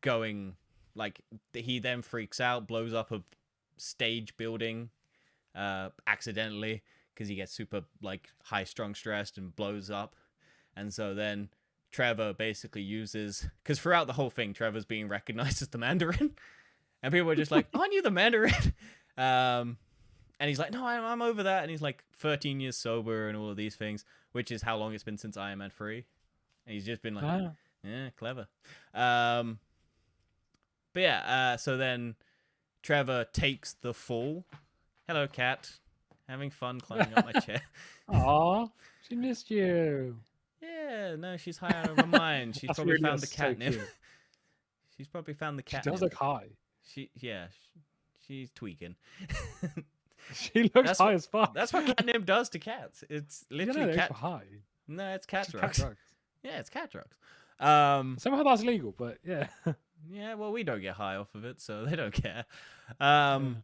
going like, he then freaks out, blows up a stage building accidentally because he gets super like high strung stressed and blows up. And so then Trevor basically uses, because throughout the whole thing Trevor's being recognized as the Mandarin, and people are just like, aren't you the Mandarin? And he's like, no, I'm over that. And he's like 13 years sober and all of these things, which is how long it's been since Iron Man 3. And he's just been like, yeah, clever. But yeah, so then Trevor takes the fall. Hello, cat. Having fun climbing up my chair. Aw, she missed you. Yeah, no, she's high out of her mind. She's probably found the catnip. So She's probably found the she catnip. does look high. She's tweaking. She looks high as fuck. That's what catnip does to cats. It's literally cat. High. No, it's cat drugs. Cat drugs. Yeah, it's cat drugs. Somehow that's legal, but yeah. Yeah, well, we don't get high off of it, so they don't care. But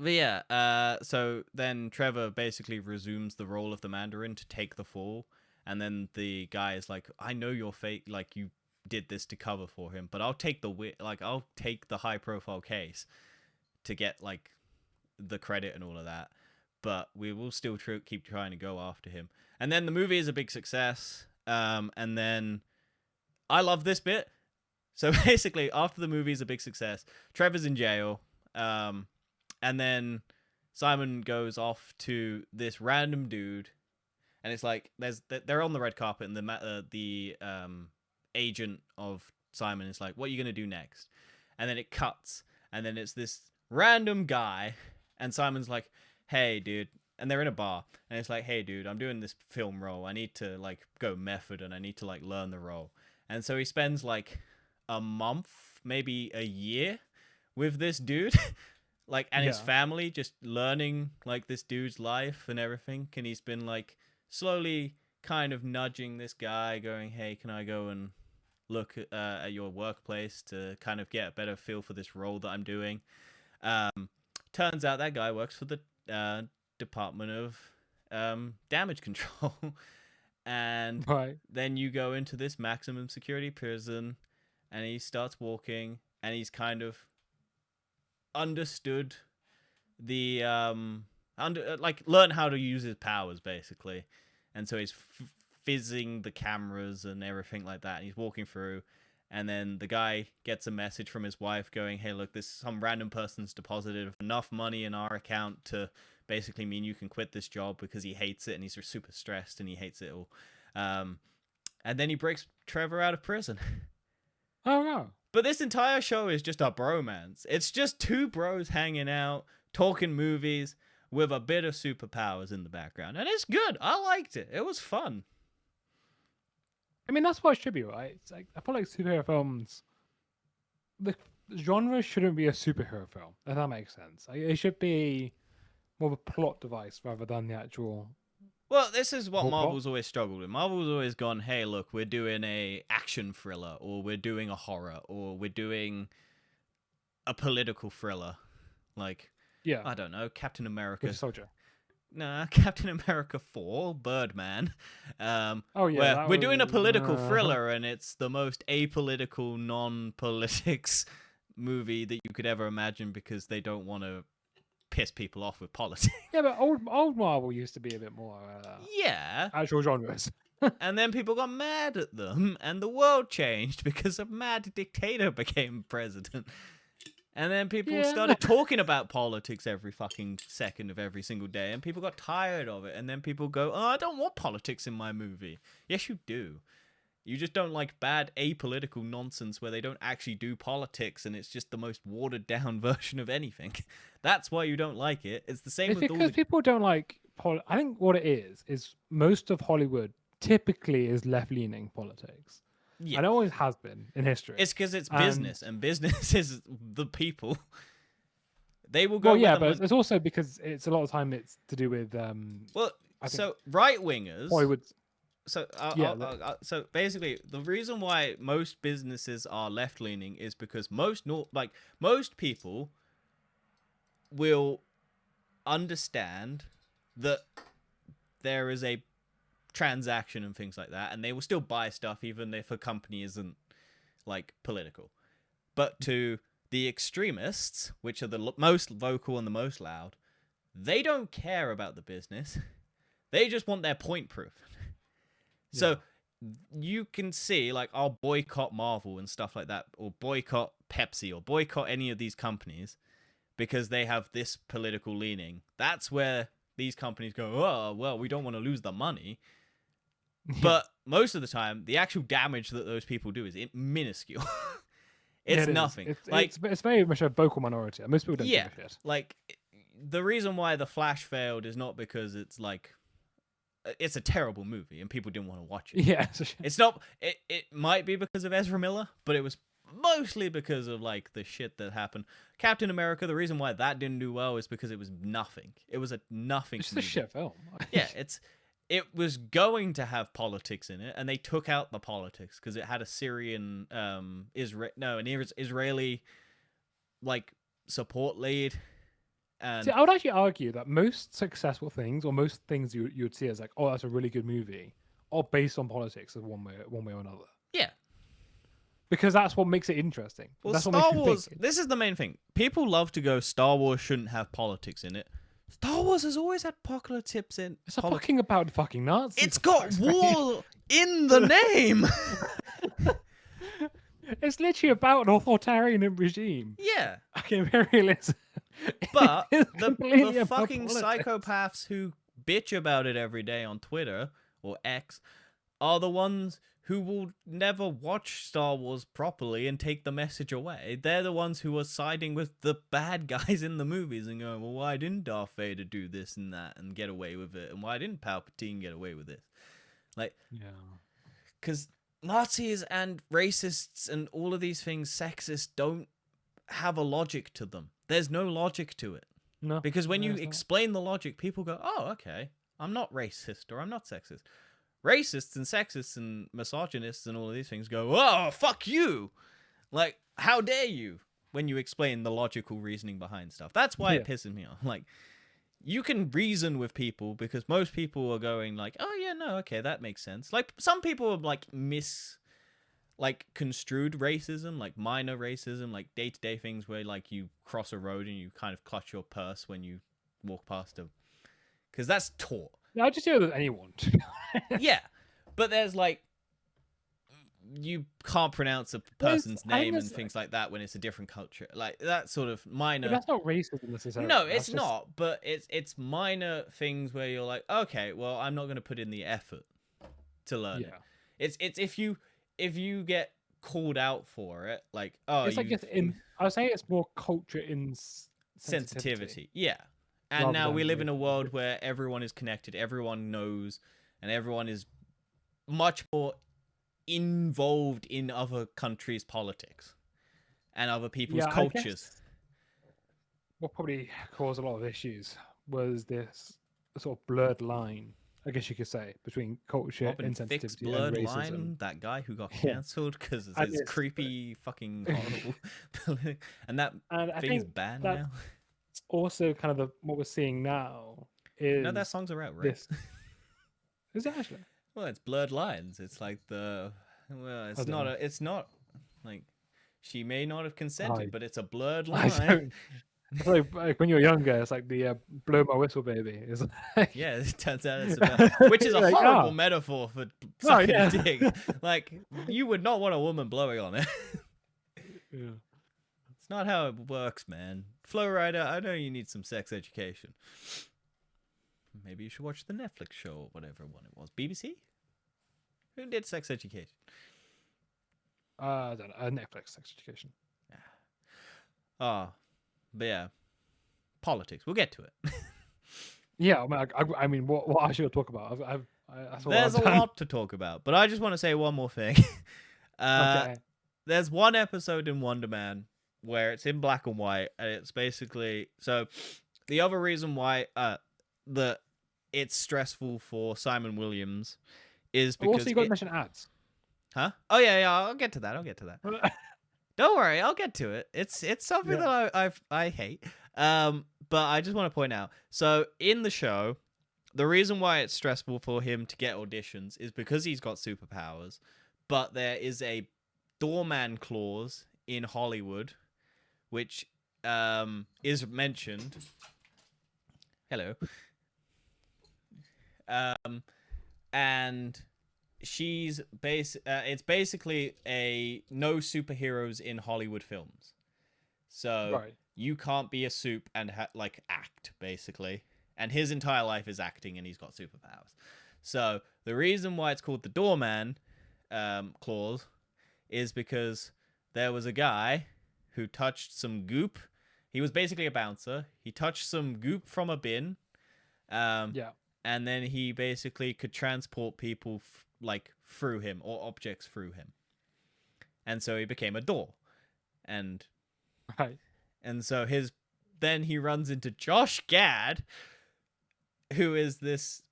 yeah, so then Trevor basically resumes the role of the Mandarin to take the fall, and then the guy is like, I know you're fake, like you did this to cover for him, but I'll take the high profile case to get like the credit and all of that, but we will still keep trying to go after him. And then the movie is a big success, and then I love this bit. So basically, after the movie is a big success, Trevor's in jail, and then Simon goes off to this random dude, and it's like they're on the red carpet, and the agent of Simon is like, "What are you gonna do next?" And then it cuts, and then it's this random guy, and Simon's like, "Hey, dude," and they're in a bar, and it's like, "Hey, dude, I'm doing this film role. I need to like go method, and I need to like learn the role." And so he spends like a month, maybe a year, with this dude. Like, and his family, just learning like this dude's life and everything. And he's been like slowly kind of nudging this guy, going, "Hey, can I go and look at your workplace to kind of get a better feel for this role that I'm doing?" Turns out that guy works for the Department of Damage Control. And then you go into this maximum security prison, and he starts walking, and he's kind of understood the learn how to use his powers basically, and so he's fizzing the cameras and everything like that. And he's walking through, and then the guy gets a message from his wife going, "Hey, look, this some random person's deposited enough money in our account to basically mean you can quit this job," because he hates it and he's super stressed and he hates it all. And then he breaks Trevor out of prison. Oh no. But this entire show is just a bromance. It's just two bros hanging out, talking movies, with a bit of superpowers in the background. And it's good. I liked it. It was fun. I mean, that's what it should be, right? It's like, I feel like superhero films, the genre shouldn't be a superhero film, if that makes sense. Like, it should be more of a plot device rather than the actual. Well, this is what Whole plot? Marvel's always struggled with. Marvel's always gone, hey, look, we're doing a action thriller, or we're doing a horror, or we're doing a political thriller. Like, Yeah. I don't know, Captain America. Winter Soldier. Nah, Captain America 4, Birdman. Oh yeah. Where that we're doing a was- political thriller, and it's the most apolitical, non-politics movie that you could ever imagine because they don't want to piss people off with politics. Yeah, but old Marvel used to be a bit more Yeah, actual genres. and then people got mad at them, and the world changed because a mad dictator became president. And then people Yeah. started talking about politics every fucking second of every single day, and people got tired of it. And then people go, "Oh, I don't want politics in my movie." Yes, you do. You just don't like bad apolitical nonsense where they don't actually do politics, and it's just the most watered down version of anything. That's why you don't like it. It's the same It's with all because the... people don't like. I think what it is most of Hollywood typically is left-leaning politics, Yeah. and it always has been in history. It's because it's And- business, and business is the people. They will go. Well, yeah, with the but mon- it's also because it's a lot of time it's to do with well, I think so right wingers. Hollywood. So, Yeah, so basically, the reason why most businesses are left leaning is because most people will understand that there is a transaction and things like that, and they will still buy stuff even if a company isn't like political. But to the extremists, which are the most vocal and the most loud, they don't care about the business. They just want their point proven. So you can see, like, I'll boycott Marvel and stuff like that, or boycott Pepsi, or boycott any of these companies because they have this political leaning. That's where these companies go, "Oh, well, we don't want to lose the money." But most of the time, the actual damage that those people do is minuscule. It's it is. nothing. It's very much a vocal minority. Most people don't Yeah. give a shit. Like, the reason why The Flash failed is not because it's like... It's a terrible movie and people didn't want to watch it. Yeah. It's not... It might be because of Ezra Miller, but it was mostly because of, like, the shit that happened. Captain America, the reason why that didn't do well is because it was nothing. It was a nothing It's just a movie. shit film. Yeah, it was going to have politics in it, and they took out the politics because it had a Syrian, an Israeli, like, support lead. And See, I would actually argue that most successful things, or most things you would see as like, oh, that's a really good movie, are based on politics of one way or another. yeah, Because that's what makes it interesting. well, That's what Star makes you Wars. think. This is the main thing. People love to go, Star Wars shouldn't have politics in it. Star Wars has always had politics in. It's fucking about fucking Nazis. It's for got fuck's sake. war in the name. It's literally about an authoritarian regime. Yeah. Okay, very realistic. But It's the completely about fucking politics. psychopaths who bitch about it every day on Twitter or X are the ones who will never watch Star Wars properly and take the message away. They're the ones who are siding with the bad guys in the movies and going, well, why didn't Darth Vader do this and that and get away with it? And why didn't Palpatine get away with this? Like, Yeah. because Nazis and racists and all of these things, sexists, don't have a logic to them. There's no logic to it. No. Because when no, you it's not. explain the logic, people go, oh, okay, I'm not racist or I'm not sexist. Racists and sexists and misogynists and all of these things go, oh, fuck you. Like, how dare you when you explain the logical reasoning behind stuff. That's why it pisses me off. Like, you can reason with people because most people are going like, oh, yeah, no, okay, that makes sense. Like, some people are like construed racism, like minor racism, like day-to-day things where like you cross a road and you kind of clutch your purse when you walk past them. Because that's taught. No, I just do it with anyone. Yeah. But there's like you can't pronounce a person's I think name and there's, things like that when it's a different culture. Like that sort of but minor. that's not racism necessarily. No, That's it's just not. But it's minor things where you're like, okay, well, I'm not going to put in the effort to learn it. yeah. It's if you get called out for it, like oh It's like you it's in. I would say it's more culture in sensitivity sensitivity, yeah. And rather now we than live in a world racism. where everyone is connected, everyone knows, and everyone is much more involved in other countries' politics and other people's Yeah, I cultures. guess what probably caused a lot of issues was this sort of blurred line, I guess you could say, between culture Robin Thicke's insensitivity and blurred racism. line, that guy who got Yeah, cancelled because of and his it's creepy, fucking horrible, and that and I thing is think banned that's now. also kind of what we're seeing now No, their is songs are out, right? this. Is it actually? Well, it's blurred lines. It's like I it's don't not know. it's not like she may not have consented, I but it's a blurred I line. don't. It's like when you're younger, it's like the blow my whistle baby. It's like, Yeah, it turns out it's about, which is a like horrible metaphor for oh sucking a yeah. dick. Like you would not want a woman blowing on it. Yeah. It's not how it works, man. Flow Rider, I know you need some sex education. Maybe you should watch the Netflix show or whatever one it was. BBC? Who did sex education? I don't know. Netflix sex education. Oh, but yeah, politics. We'll get to it. Yeah, I mean, what I should talk about? That's all There's I've a done. lot to talk about, but I just want to say one more thing. uh, Okay. there's one episode in Wonder Man where it's in black and white, and it's basically so. The other reason why the it's stressful for Simon Williams is Also, because you got to it. mention ads. Huh? Oh yeah, I'll get to that. I'll get to that. Don't worry, I'll get to it. It's something Yeah. that I hate. But I just want to point out. So in the show, the reason why it's stressful for him to get auditions is because he's got superpowers, but there is a doorman clause in Hollywood, which is mentioned. Hello. And she's it's basically a no superheroes in Hollywood films. So Right. you can't be a soup and like act basically. And his entire life is acting, and he's got superpowers. So the reason why it's called the doorman clause is because there was a guy who touched some goop. He was basically a bouncer. He touched some goop from a bin. Yeah. And then he basically could transport people like through him or objects through him. And so he became a door. And Right. so then he runs into Josh Gad, who is this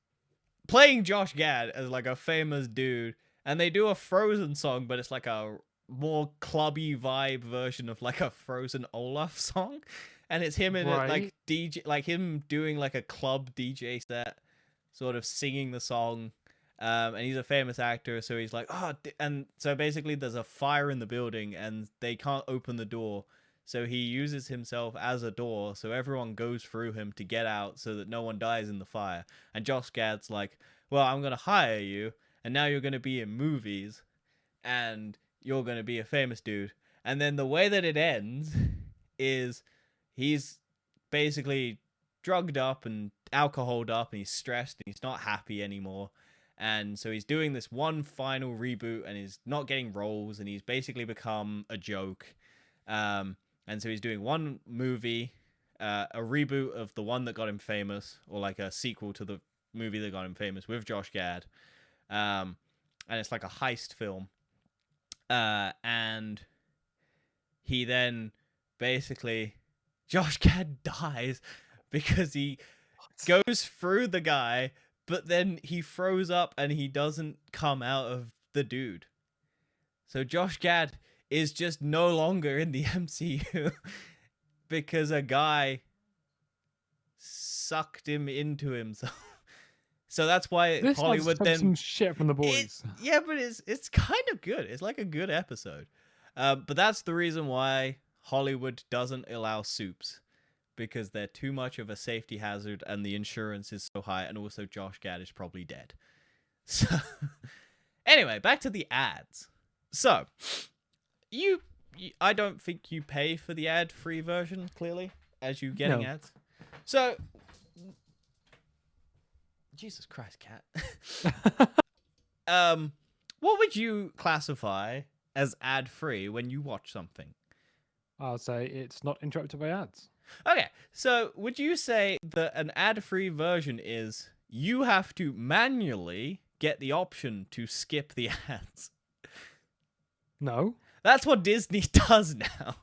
playing Josh Gad as like a famous dude, and they do a Frozen song, but it's like a more clubby vibe version of like a Frozen Olaf song, and it's him in it like Right. DJ, like him doing like a club DJ set, sort of singing the song. And he's a famous actor, so he's like, and so basically there's a fire in the building, and they can't open the door. So he uses himself as a door, so everyone goes through him to get out so that no one dies in the fire. And Josh Gad's like, well, I'm going to hire you, and now you're going to be in movies, and you're going to be a famous dude. And then the way that it ends is he's basically drugged up and alcoholed up, and he's stressed, and he's not happy anymore. And so he's doing this one final reboot, and he's not getting roles, and he's basically become a joke. And so he's doing one movie, a reboot of the one that got him famous, or like a sequel to the movie that got him famous with Josh Gad. And it's like a heist film. And he then basically, Josh Gad dies because he goes through the guy, but then he froze up and he doesn't come out of the dude. So Josh Gad is just no longer in the MCU because a guy sucked him into himself. So that's why This Hollywood has then some shit from the boys. yeah, but it's kind of good. It's like a good episode. But that's the reason why Hollywood doesn't allow soups, because they're too much of a safety hazard and the insurance is so high, and also Josh Gad is probably dead. So Anyway, back to the ads. So, I don't think you pay for the ad-free version, clearly, as you getting No. ads. So, Jesus Christ, cat. What would you classify as ad-free when you watch something? I'll say it's not interrupted by ads. Okay, so would you say that an ad-free version is you have to manually get the option to skip the ads? No. That's what Disney does now.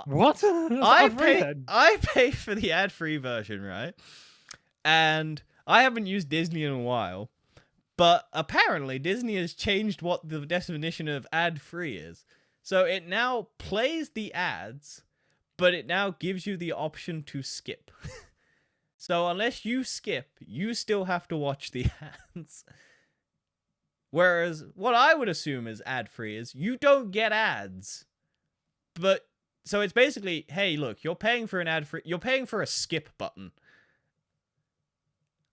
What? I pay for the ad-free version, right? And I haven't used Disney in a while, but apparently Disney has changed what the definition of ad-free is. So it now plays the ads, but it now gives you the option to skip. So unless you skip, you still have to watch the ads. Whereas what I would assume is ad-free is you don't get ads. But so it's basically, hey, look, you're paying for an ad-free, you're paying for a skip button.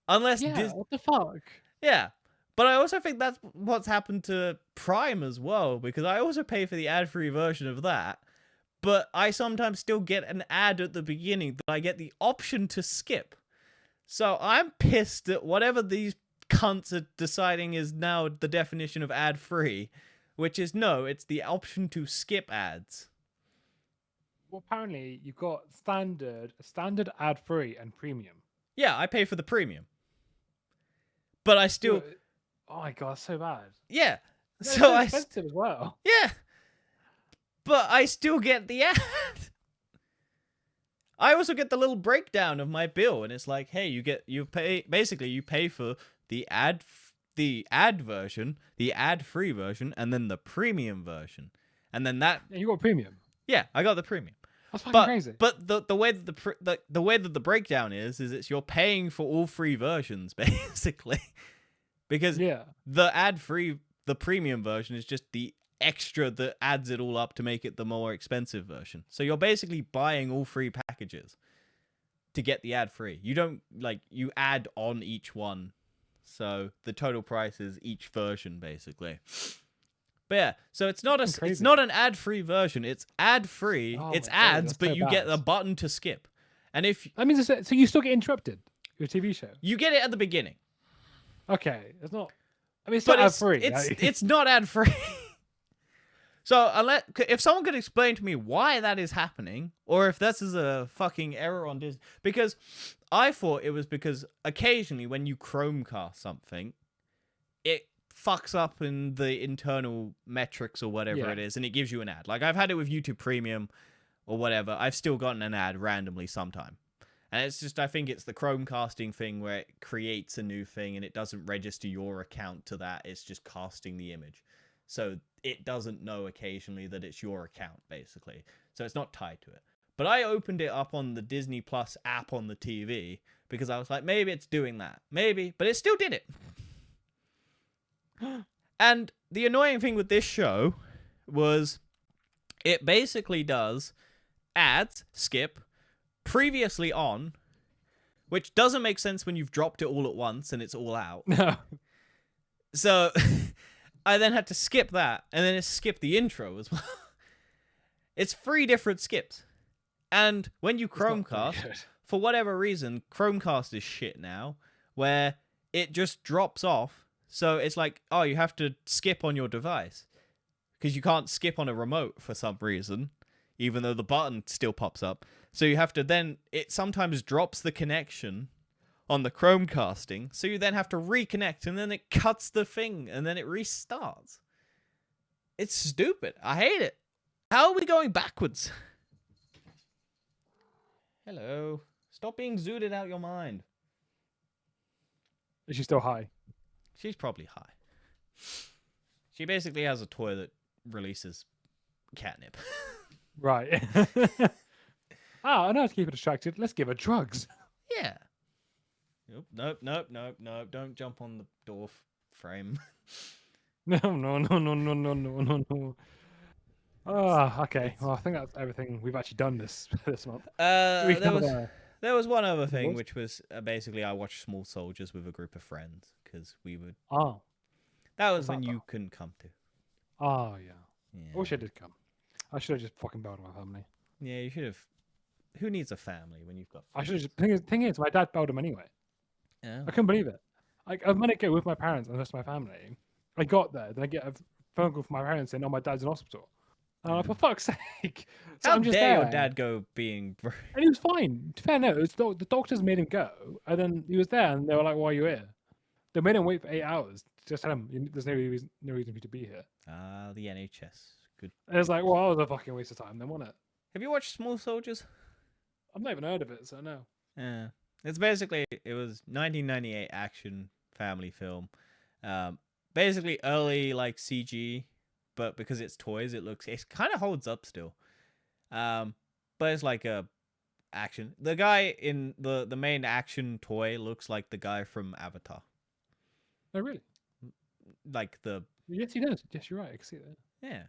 Unless what the fuck? Yeah. But I also think that's what's happened to Prime as well, because I also pay for the ad-free version of that, but I sometimes still get an ad at the beginning that I get the option to skip. So I'm pissed at whatever these cunts are deciding is now the definition of ad-free, which is no, it's the option to skip ads. Well, apparently you've got standard ad-free and premium. Yeah, I pay for the premium. But I still... Oh my god, so bad. Yeah. No, So it's expensive as well. Yeah. But I still get the ad. I also get the little breakdown of my bill, and it's like, hey, you pay for the ad version, the ad-free version, and then the premium version. And then that... Yeah, you got premium. Yeah, I got the premium. That's fucking crazy. But the way that the way that the breakdown is it's you're paying for all three versions basically, because the premium version is just the extra that adds it all up to make it the more expensive version. So you're basically buying all three packages to get the ad free. You don't you add on each one, so the total price is each version basically. But yeah, so it's not an ad-free version. It's ad-free. Oh it's my God, ads, that's but so you get bad. a button to skip. And if I mean, so you still get interrupted. Your TV show. you get it at the beginning, Okay, it's not. I mean, it's but not ad-free. it's not ad-free. So if someone could explain to me why that is happening, or if this is a fucking error on Disney, because I thought it was because occasionally when you Chromecast something, it fucks up in the internal metrics or whatever it is, and it gives you an ad. Like I've had it with YouTube Premium or whatever. I've still gotten an ad randomly sometime. And it's just, I think it's the Chromecasting thing where it creates a new thing and it doesn't register your account to that. It's just casting the image. So it doesn't know occasionally that it's your account, basically. So it's not tied to it. But I opened it up on the Disney Plus app on the TV because I was like, maybe it's doing that. Maybe. But it still did it. And the annoying thing with this show was it basically does ads, skip, previously on, which doesn't make sense when you've dropped it all at once and it's all out. No. So I then had to skip that and then it skipped the intro as well. It's 3 different skips. And when you Chromecast, for whatever reason, Chromecast is shit now, where it just drops off. So it's like, oh, you have to skip on your device because you can't skip on a remote for some reason, even though the button still pops up. So you have to then, it sometimes drops the connection on the Chromecasting. So you then have to reconnect and then it cuts the thing and then it restarts. It's stupid. I hate it. How are we going backwards? Hello. Stop being zooted out your mind. Is she still high? She's probably high. She basically has a toy that releases catnip. Right. I know how to keep her distracted. Let's give her drugs. Yeah. Nope. Don't jump on the door frame. No. Okay. Well, I think that's everything we've actually done this month. There was one other thing, which was basically I watched Small Soldiers with a group of friends because we would. Oh. That was What's when that you about? couldn't come to. Oh yeah. I Yeah. wish I did come. I should have just fucking bailed on my family. Yeah, you should have. Who needs a family when you've got I should have friends? just. Thing is, my dad bailed him anyway. Yeah. I couldn't believe it. Like I was meant to go with my parents and the rest of my family. I got there, then I get a phone call from my parents saying, "Oh, my dad's in hospital." And I'm like, Yeah. for fuck's sake! So How I'm just dare your there, dad go being. and he was fine. To be fair, no, it was the doctors made him go, and then he was there, and they were like, "Why are you here?" They made him wait for 8 hours. Just tell him there's no reason for you to be here. Ah, the NHS. Good. And it's like, well, that was a fucking waste of time. Then, wasn't it? Have you watched Small Soldiers? I've not even heard of it, so no. Yeah. It was 1998 action family film. Basically early like CG, but because it's toys, it kind of holds up still. But it's like a action. The guy in the main action toy looks like the guy from Avatar. No, really. Like the Yes, he does. Yes, you're right. I can see that. yeah.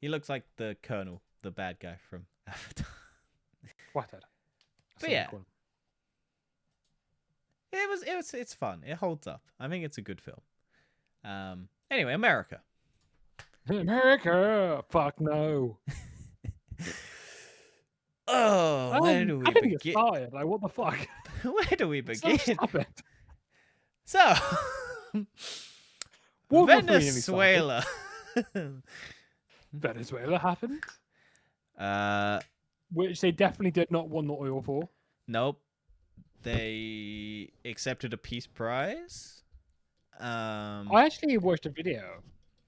He looks like the Colonel, the bad guy from Avatar. Whitehead. But yeah. It's fun. It holds up. I think it's a good film. Anyway, America. America. Fuck no. Oh, where do we I didn't get begin? started. Like, what the fuck? Where do we begin? Stop it. So, World War III nearly Venezuela. Venezuela happened, uh, which they definitely did not want the oil for. nope. They accepted a peace prize. I actually watched a video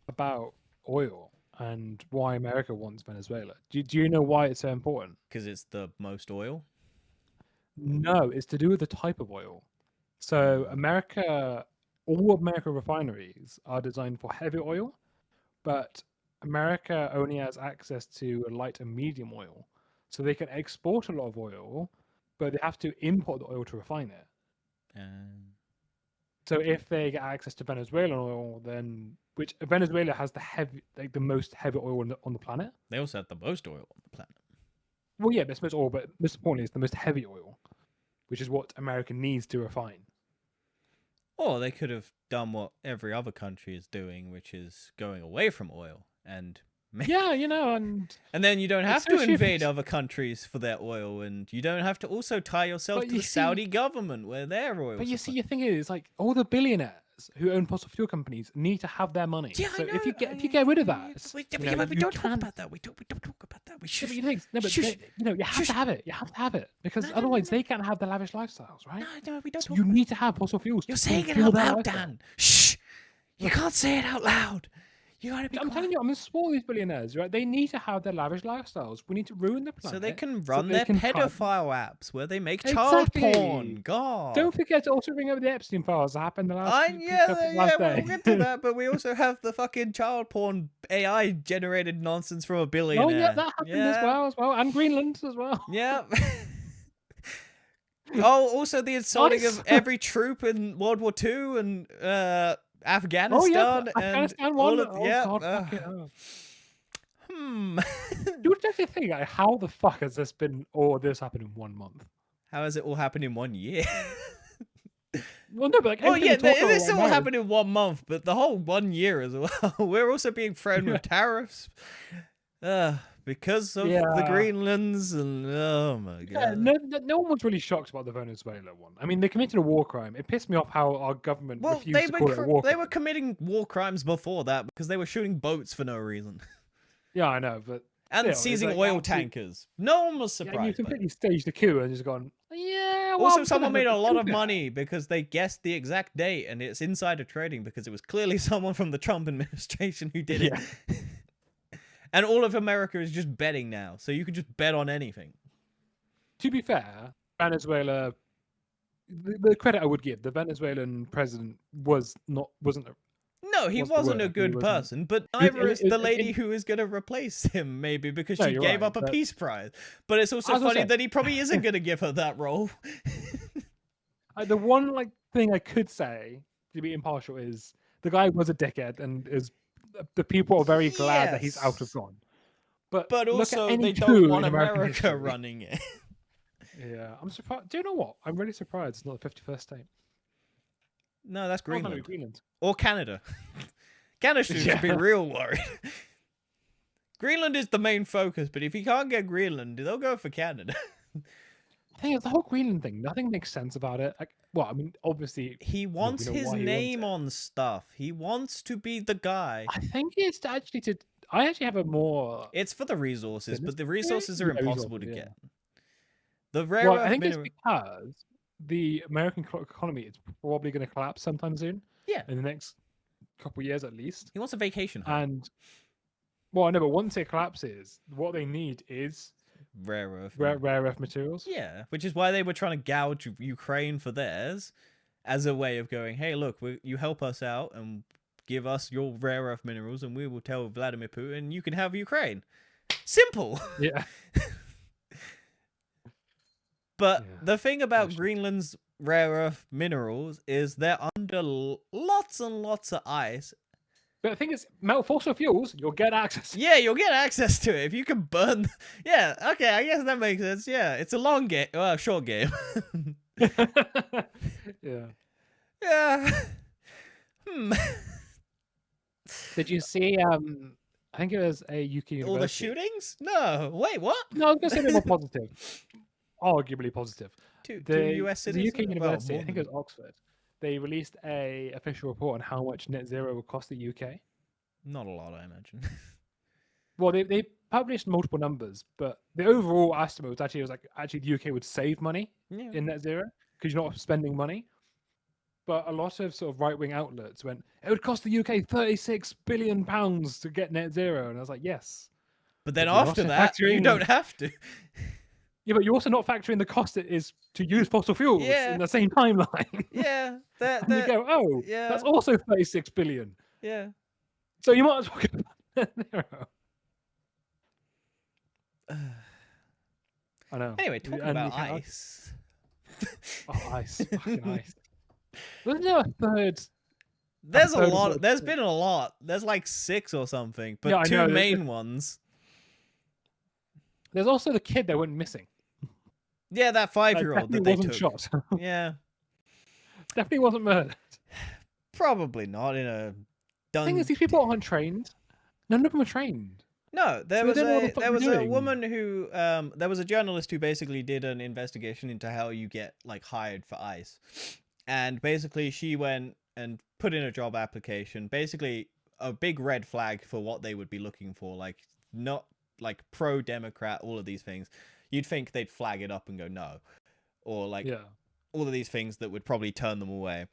about oil and why America wants Venezuela. Do you know why it's so important? Because it's the most oil. No, it's to do with the type of oil. So all America refineries are designed for heavy oil, but America only has access to light and medium oil. So they can export a lot of oil, but they have to import the oil to refine it. So if they get access to Venezuelan oil, then which Venezuela has the most heavy oil on the planet. They also have the most oil on the planet. Well, yeah, it's most oil, but most importantly, it's the most heavy oil, which is what America needs to refine. Or they could have done what every other country is doing, which is going away from oil and yeah, and then you don't have so to invade stupid. other countries for their oil, and you don't have to also tie yourself to the Saudi government where their oil. But you see, the thing is, like all the billionaires who own fossil fuel companies need to have their money. Yeah, so I know. if you get rid of that, we don't talk about that. We don't talk about that. We should. Yeah, but you have to have it. You have to have it because otherwise they can't have the lavish lifestyles, right? No, we don't. So you need to have fossil fuels. You're to saying it fuel out their loud, lifestyle. Dan. Shh. You can't say it out loud. You gotta be I'm quiet. telling you, I'm gonna spoil these billionaires, right? They need to have their lavish lifestyles. We need to ruin the planet So they can run their pedophile apps where they make child porn. God. Don't forget to also bring over the Epstein files that happened the last We'll day. get to that, but we also have the fucking child porn AI generated nonsense from a billionaire. Oh yeah, that happened as well, and Greenland as well. Yeah. Oh, also the insulting of every troop in World War II and Afghanistan and all of You would actually think, like, how the fuck has this happened in 1 month? How has it all happened in 1 year? Well, no, but like, this all happened in 1 month, but the whole 1 year as well. We're also being threatened with tariffs. Because of the Greenlands and oh my god. No one was really shocked about the Venezuela one. I mean, they committed a war crime. It pissed me off how our government refused to call it a war crime. They were committing war crimes before that because they were shooting boats for no reason. Yeah, I know, but and seizing oil tankers. No one was surprised. Yeah, you completely staged a coup and just gone. Yeah. Well, also, someone made a lot of money because they guessed the exact date, and it's insider trading because it was clearly someone from the Trump administration who did it. And all of America is just betting now, so you can just bet on anything. To be fair, Venezuela, the credit I would give, the Venezuelan president wasn't. No, he wasn't a good person, but neither is the lady who is going to replace him, maybe because she gave up a peace prize. But it's also funny that he probably isn't going to give her that role. The one thing I could say to be impartial is the guy was a dickhead and the people are very glad that he's out of Ron. But also, they don't want America running it. Yeah, I'm surprised. Do you know what? I'm really surprised it's not the 51st state. No, that's Oh, no, Greenland. Greenland. Or Canada. Canada should be Yeah. real worried. Greenland is the main focus, but if you can't get Greenland, they'll go for Canada. I think it's the whole Greenland thing. Nothing makes sense about it. Like, well, I mean, obviously, He we wants know his why he wants name it. on stuff. He wants to be the guy. I think it's actually to. I actually have a more. It's for the resources, but the sinister resources are theory. Yeah, impossible to resources, yeah. get. The rare Well, I earth think it's mineral. because the American economy is probably going to collapse sometime soon. Yeah. In the next couple of years at least. He wants a vacation home. And well, I know, but once it collapses, what they need is Rare earth. rare earth materials. Yeah, which is why they were trying to gouge Ukraine for theirs, as a way of going, hey, look, you help us out and give us your rare earth minerals, and we will tell Vladimir Putin you can have Ukraine. Simple. Yeah. But Yeah. the thing about Bullshit. Greenland's rare earth minerals is they're under lots and lots of ice. But the thing is, metal fossil fuels, you'll get access. Yeah, you'll get access to it if you can burn. Yeah, okay, I guess that makes sense. Yeah, it's a long game. Well, short game. Yeah. Yeah. Did you see? I think it was a UK university. All the shootings? No. Wait, what? No, I was gonna say a bit more positive. Arguably positive. Two The US the citizens? UK university, Well, I think it was Oxford. They released a official report on how much net zero would cost the UK. not a lot, I imagine. Well, they published multiple numbers, but the overall estimate was actually the UK would save money Yeah. in net zero because you're not spending money. But a lot of sort of right wing outlets went, it would cost the UK £36 billion to get net zero, and I was like, yes. But then But you're after not that, you factoring- don't have to. Yeah, but you're also not factoring the cost it is to use fossil fuels Yeah. in the same timeline. Yeah. That. And you go, oh, yeah. that's also 36 billion. Yeah. So you might as well get net zero. I know. Anyway, talking And about you can't- ice. Oh, ice. Fucking ice. Wasn't there a third? There's a third of lot. what- There's been a lot. There's like 6 or something, but Yeah, I know, two there's- main ones. There's also the kid that went missing. Yeah, that 5-year-old that Definitely they wasn't took. shot. Yeah, Definitely wasn't murdered. probably not in a The thing is, these people aren't trained. None of them are trained. No, there So was they don't know what the a fuck there was they're a doing. woman who there was a journalist who basically did an investigation into how you get like hired for ICE, and basically she went and put in a job application. Basically, a big red flag for what they would be looking for, like not like pro-democrat, all of these things. You'd think they'd flag it up and go no, or like Yeah. all of these things that would probably turn them away.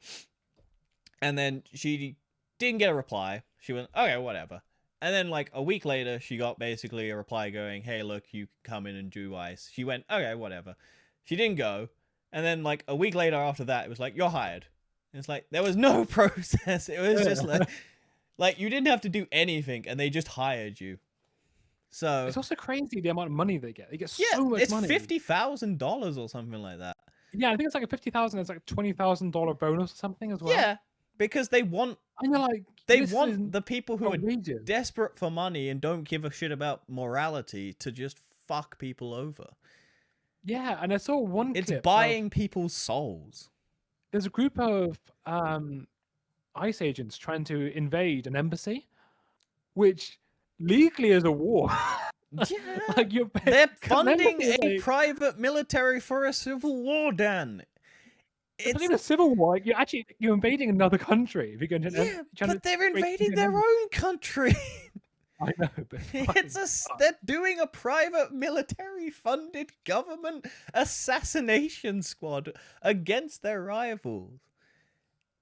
And then she didn't get a reply. She went, okay, whatever. And then like a week later, she got basically a reply going, hey, look, you can come in and do ICE. She went, okay, whatever. She didn't go. And then like a week later after that, it was like, you're hired. And it's like, there was no process. It was just like you didn't have to do anything and they just hired you. So It's also crazy the amount of money they get. They get yeah, so much it's money. $50,000 or something like that. Yeah, I think it's like a 50,000. It's like a $20,000 bonus or something as well. Yeah, because they want and you're like, they this want is the people who are outrageous. desperate for money and don't give a shit about morality to just fuck people over. Yeah, and I saw one. It's clip of- buying people's souls. there's a group of ICE agents trying to invade an embassy, which legally is a war. Yeah, Like you're they're an funding embassy is a like- private military for a civil war, Dan. It's not even a civil war. Like, you're invading another country. If you're going to Yeah, trying but to they're break into invading an their embassy. own country. I know, but They're doing a private military funded government assassination squad against their rivals.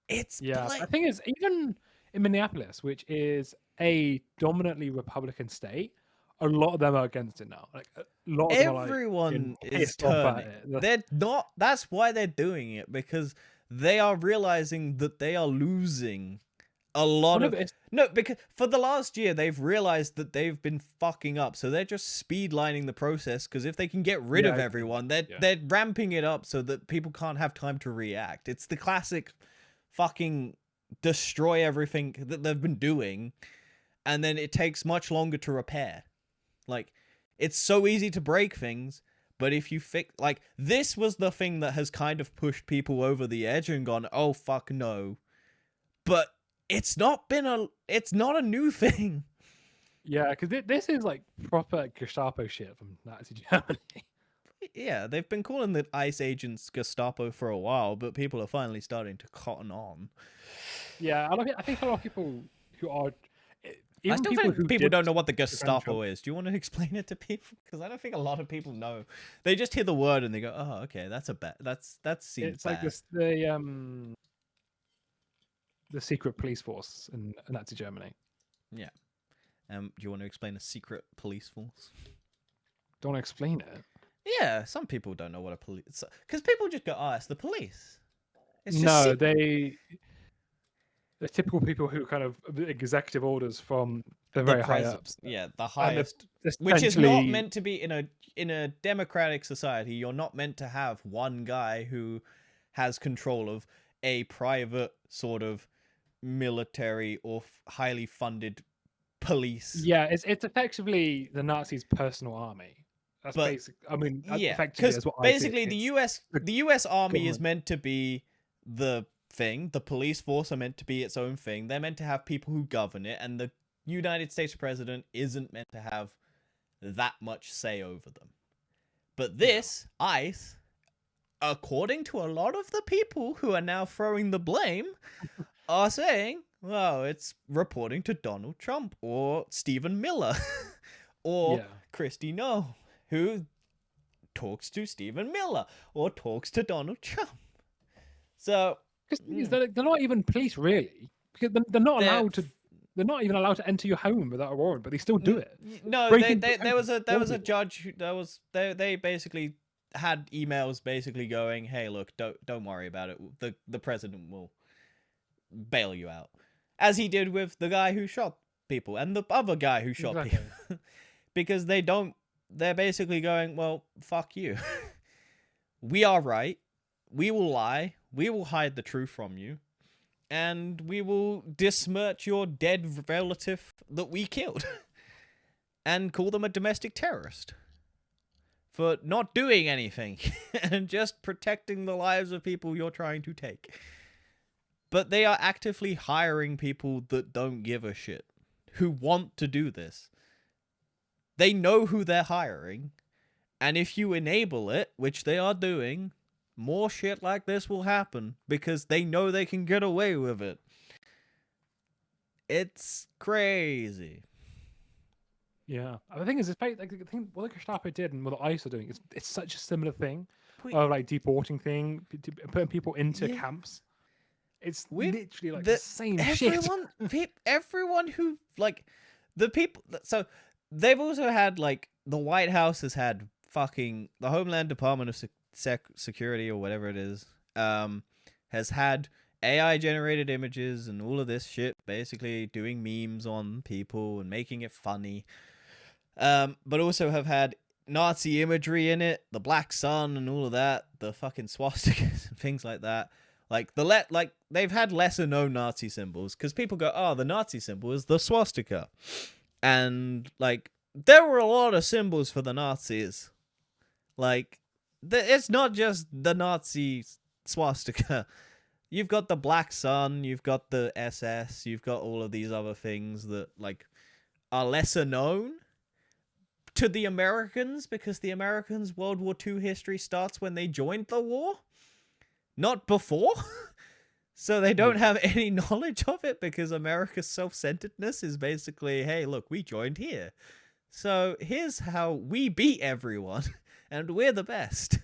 It's yeah. like, I think it's even in Minneapolis, which is a dominantly Republican state. A lot of them are against it now. Like a lot of them are, everyone like, is pissed off at turning. it. They're not. That's why they're doing it, because they are realizing that they are losing a lot Well, no, of. but it's- No, because for the last year they've realized that they've been fucking up, so they're just speedlining the process. Because if they can get rid of Yeah, everyone, yeah. they're ramping it up so that people can't have time to react. It's the classic, fucking destroy everything that they've been doing, and then it takes much longer to repair. Like, it's so easy to break things, But if you fix, like, this was the thing that has kind of pushed people over the edge and gone, oh fuck no. But it's not a new thing. Yeah, because this is like proper Gestapo shit from Nazi Germany. Yeah, they've been calling the ICE agents Gestapo for a while, but people are finally starting to cotton on. Yeah, I think a lot of people who are I even still people think who people did don't know what the defend Gestapo Trump. is. Do you want to explain it to people? Because I don't think a lot of people know. They just hear the word and they go, "Oh, okay, that's a bad. That seems It's like bad." the secret police force in Nazi Germany. Yeah. Do you want to explain a secret police force? Don't want to explain it. Yeah, some people don't know what a police. Because people just go, "Oh, it's the police." It's just No, secret. the typical people who kind of executive orders from the The very high president, ups, yeah, the and highest, which is not essentially, meant to be in a democratic society. You're not meant to have one guy who has control of a private sort of military or highly funded police. yeah, it's effectively the Nazis' personal army. That's But basic. I mean, yeah, effectively, because that's what I see it. basically It's the The US Army is government. meant to be the thing. The police force are meant to be its own thing. They're meant to have people who govern it, and the United States president isn't meant to have that much say over them. But Yeah. this ICE, according to a lot of the people who are now throwing the blame, are saying, well, it's reporting to Donald Trump or Stephen Miller or Yeah. Christy No, who talks to Stephen Miller or talks to Donald Trump. So Because they're not even police really, because they're not they're allowed to. They're not even allowed to enter your home without a warrant, but they still do it. no, Break into there was a houses. judge who they basically had emails basically going, hey, look, don't worry about it. The president will bail you out, as he did with the guy who shot people and the other guy who shot Exactly. people, because they don't. They're basically going, well, fuck you. We are right. We will lie. We will hide the truth from you. And we will dismirch your dead relative that we killed and call them a domestic terrorist for not doing anything and just protecting the lives of people you're trying to take. But they are actively hiring people that don't give a shit, who want to do this. They know who they're hiring, and if you enable it, which they are doing, more shit like this will happen because they know they can get away with it. It's crazy. Yeah, the thing is, like the thing what the Gestapo did and what the ICE are doing is it's such a similar thing We, of like deporting putting people into yeah, camps. It's with literally like the same shit. everyone who like the people. So they've also had like the White House has had fucking the Homeland Department of Security or whatever it is. Has had AI generated images and all of this shit, basically doing memes on people and making it funny. But also have had Nazi imagery in it, the black sun and all of that, the fucking swastikas and things like that. Like they've had lesser known Nazi symbols because people go, oh, the Nazi symbol is the swastika, and like there were a lot of symbols for the Nazis. Like it's not just the Nazi swastika. You've got the black sun, you've got the SS, you've got all of these other things that like are lesser known to the Americans because the Americans' World War II history starts when they joined the war, not before. So they don't have any knowledge of it because America's self-centeredness is basically, hey, look, we joined here. So here's how we beat everyone, and we're the best.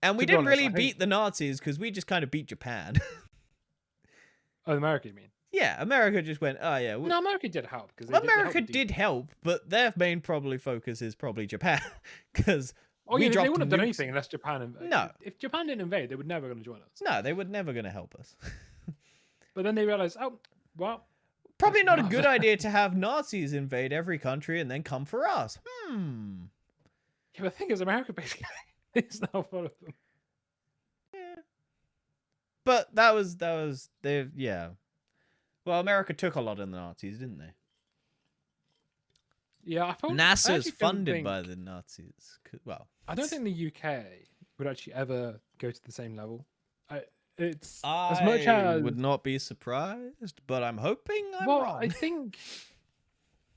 And we To be didn't honest, really I think beat the Nazis because we just kind of beat Japan. oh, America, you mean? Yeah, America just went, oh yeah. No, America did help because America did help, but their main probably focus is probably Japan because Oh we yeah, they dropped wouldn't have done nukes. anything unless Japan invaded. No, If Japan didn't invade, they were never going to join us. no, they were never going to help us. But then they realized, oh, well, Probably that's not a not- good idea to have Nazis invade every country and then come for us. Yeah, but the thing is, America basically is now full of them. Yeah. But that was they yeah. Well, America took a lot of the Nazis, didn't they? Yeah, I NASA is actually don't funded by think. the Nazis. Well, I don't think the UK would actually ever go to the same level. It's as much I as would not be surprised, but I'm hoping I'm well, I wrong. think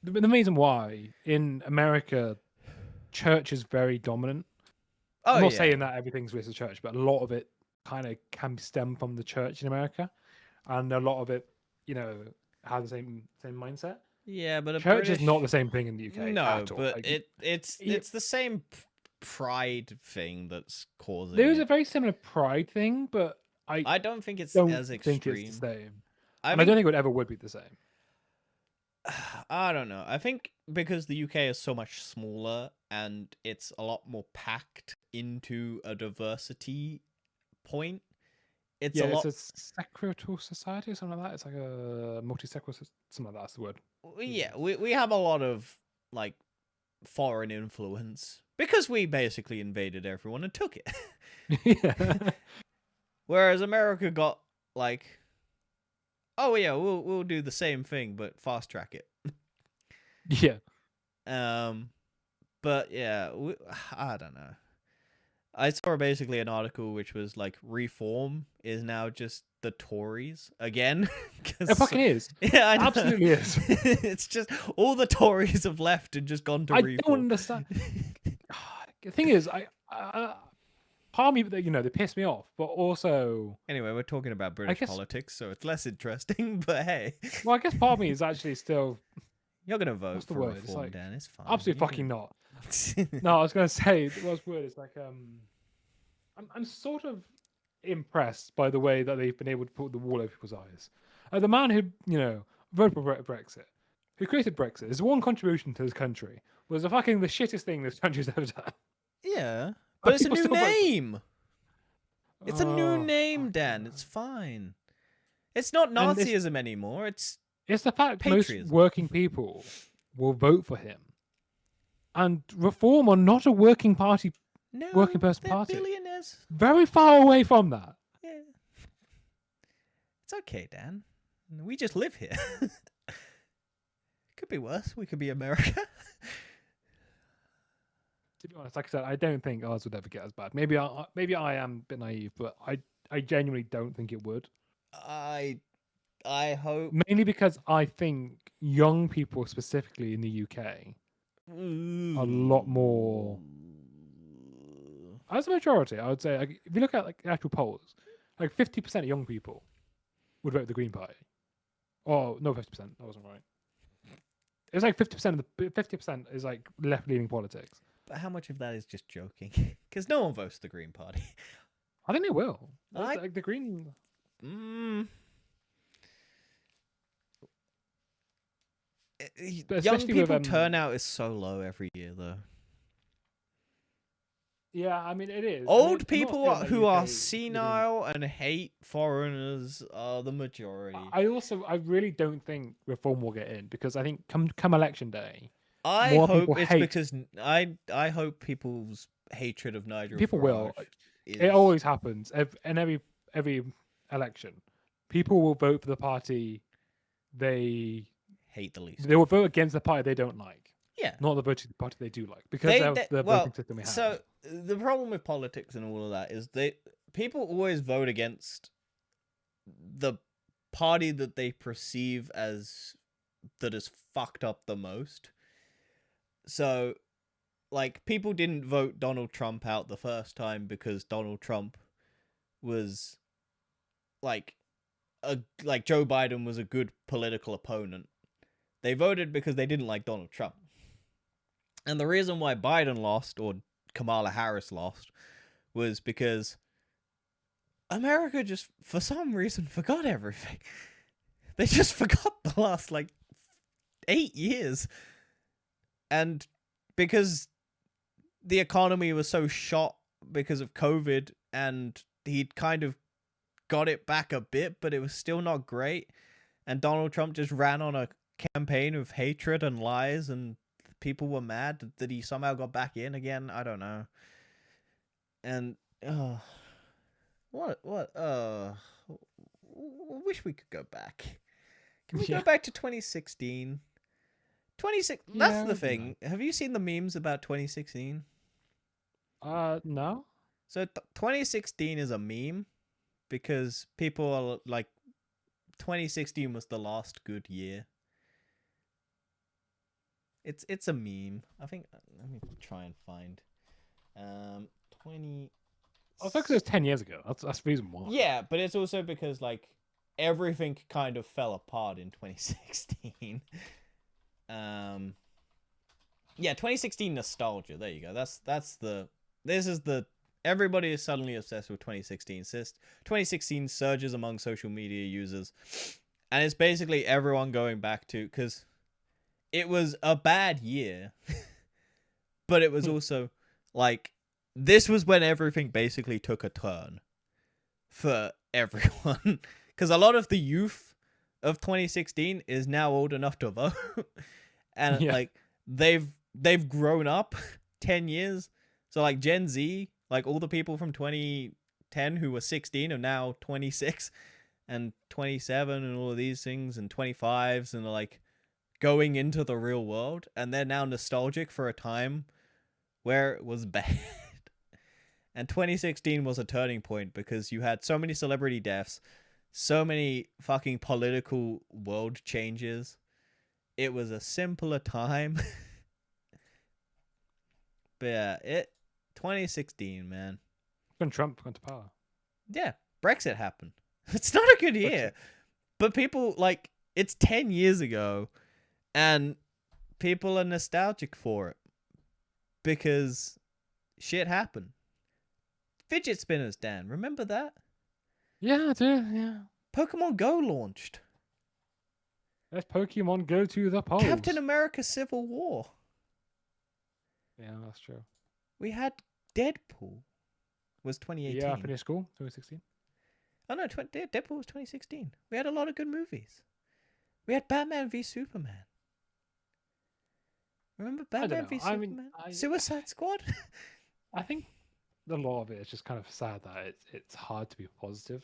the reason why in America church is very dominant. Oh I'm not yeah, saying that everything's with the church, but a lot of it kind of can stem from the church in America, and a lot of it, you know, have the same mindset. yeah, but a Church is not the British. same thing in the UK No, at all. but Like, it's the same pride thing that's causing there is a it. very similar pride thing, but I I don't think it's don't as think it's the extreme. same, I and I don't think think it would ever would be the same. I don't know. I think because the UK is so much smaller and it's a lot more packed into a diversity point, it's Yeah, a it's lot. a secretarial society or something like that. It's like a multi-secretarial, something like that. That's the word. Yeah, we have a lot of like foreign influence because we basically invaded everyone and took it. Yeah, Whereas America got like, oh yeah, we'll do the same thing but fast track it. yeah. Um, but yeah, I don't know. I saw basically an article which was like reform is now just the Tories again. It Cause, fucking is. yeah, I know. Absolutely is. It's just all the Tories have left and just gone to I don't reform. understand. The thing is, part of me, they piss me off, but also, Anyway, we're talking about I British guess, politics, so it's less interesting. But hey, well, I guess part of me is actually still, you're gonna vote what's the for word? It's reform, like, Dan. It's fine. absolutely You fucking not. can... No, I was gonna say, what's word? It's like, I'm sort of impressed by the way that they've been able to put the wall over people's eyes. The man who, voted for Brexit, who created Brexit, his one contribution to this country was the shittest thing this country's ever done. Yeah, but And it's a people new still vote for it. name. It's a new Oh, name, Dan. fucking It's hell. fine. It's not And Nazism anymore. It's it's the fact most patriotism. working people will vote for him. And Reform are not a working No, person they're party. billionaires. Very far away from that. Yeah, it's okay, Dan. We just live here. Could be worse. We could be America. To be honest, like I said, I don't think ours would ever get as bad. Maybe I am a bit naive, but I genuinely don't think it would. I hope. Mainly because I think young people, specifically in the UK, are a lot more. As a majority, I would say, like, if you look at like actual polls, like 50% of young people would vote the Green Party. Oh no, 50%. That wasn't right. It's like 50% of the 50% is like left-leaning politics. But how much of that is just joking? Because no one votes the Green Party. I think they will. I- Like the Green. But Young especially people with turnout is so low every year, though. Yeah, I mean it is. Old I'm not people saying that who are UK senile and hate foreigners are the majority. I really don't think Reform will get in because I think come election day, I more hope people it's hate. because I hope people's hatred of Nigel People will. Farage It is always happens. In every election, people will vote for the party they hate the least. they will vote against the party they don't like, Yeah. not the party they do like because of the voting system we have. So the problem with politics and all of that is people always vote against the party that they perceive as that is fucked up the most. So like people didn't vote Donald Trump out the first time because Donald Trump was like Joe Biden was a good political opponent. They voted because they didn't like Donald Trump. And the reason why Biden lost, or Kamala Harris lost, was because America just, for some reason, forgot everything. They just forgot the last, 8 years. And because the economy was so shot because of COVID, and he'd kind of got it back a bit, but it was still not great. And Donald Trump just ran on a campaign of hatred and lies, and people were mad that he somehow got back in again. I don't know. And wish we could go back. Can we go back to 2016? 26. That's Yeah, the I don't thing. Have you seen the memes about 2016? No. So 2016 is a meme because people are like, 2016 was the last good year. It's a meme. I think. Let me try and find. 20. I thought 'cause it was 10 years ago. That's the reason why. Yeah, but it's also because like everything kind of fell apart in 2016. Yeah, 2016 nostalgia. There you go. That's the. This is the. Everybody is suddenly obsessed with 2016. 2016 surges among social media users, and it's basically everyone going back to, because it was a bad year, but it was also like, this was when everything basically took a turn for everyone, because a lot of the youth of 2016 is now old enough to vote, and Yeah. like they've grown up 10 years. So like Gen Z, like all the people from 2010 who were 16 are now 26 and 27 and all of these things, and 25s, and like going into the real world, and they're now nostalgic for a time where it was bad. And 2016 was a turning point because you had so many celebrity deaths, so many fucking political world changes. It was a simpler time. But yeah, 2016, man. When Trump went to power. Yeah, Brexit happened. It's not a good year. But people, like, it's 10 years ago, and people are nostalgic for it because shit happened. Fidget spinners, Dan, remember that? Yeah, I do. Yeah. Pokemon Go launched. Let's Pokemon go to the polls. Captain America Civil War. Yeah, that's true. We had Deadpool. Was 2018. Yeah, I finished school 2016. Oh no, Deadpool was 2016. We had a lot of good movies. We had Batman v Superman. Remember Batman v Superman? Suicide Squad? I think a lot of it is just kind of sad that it's hard to be positive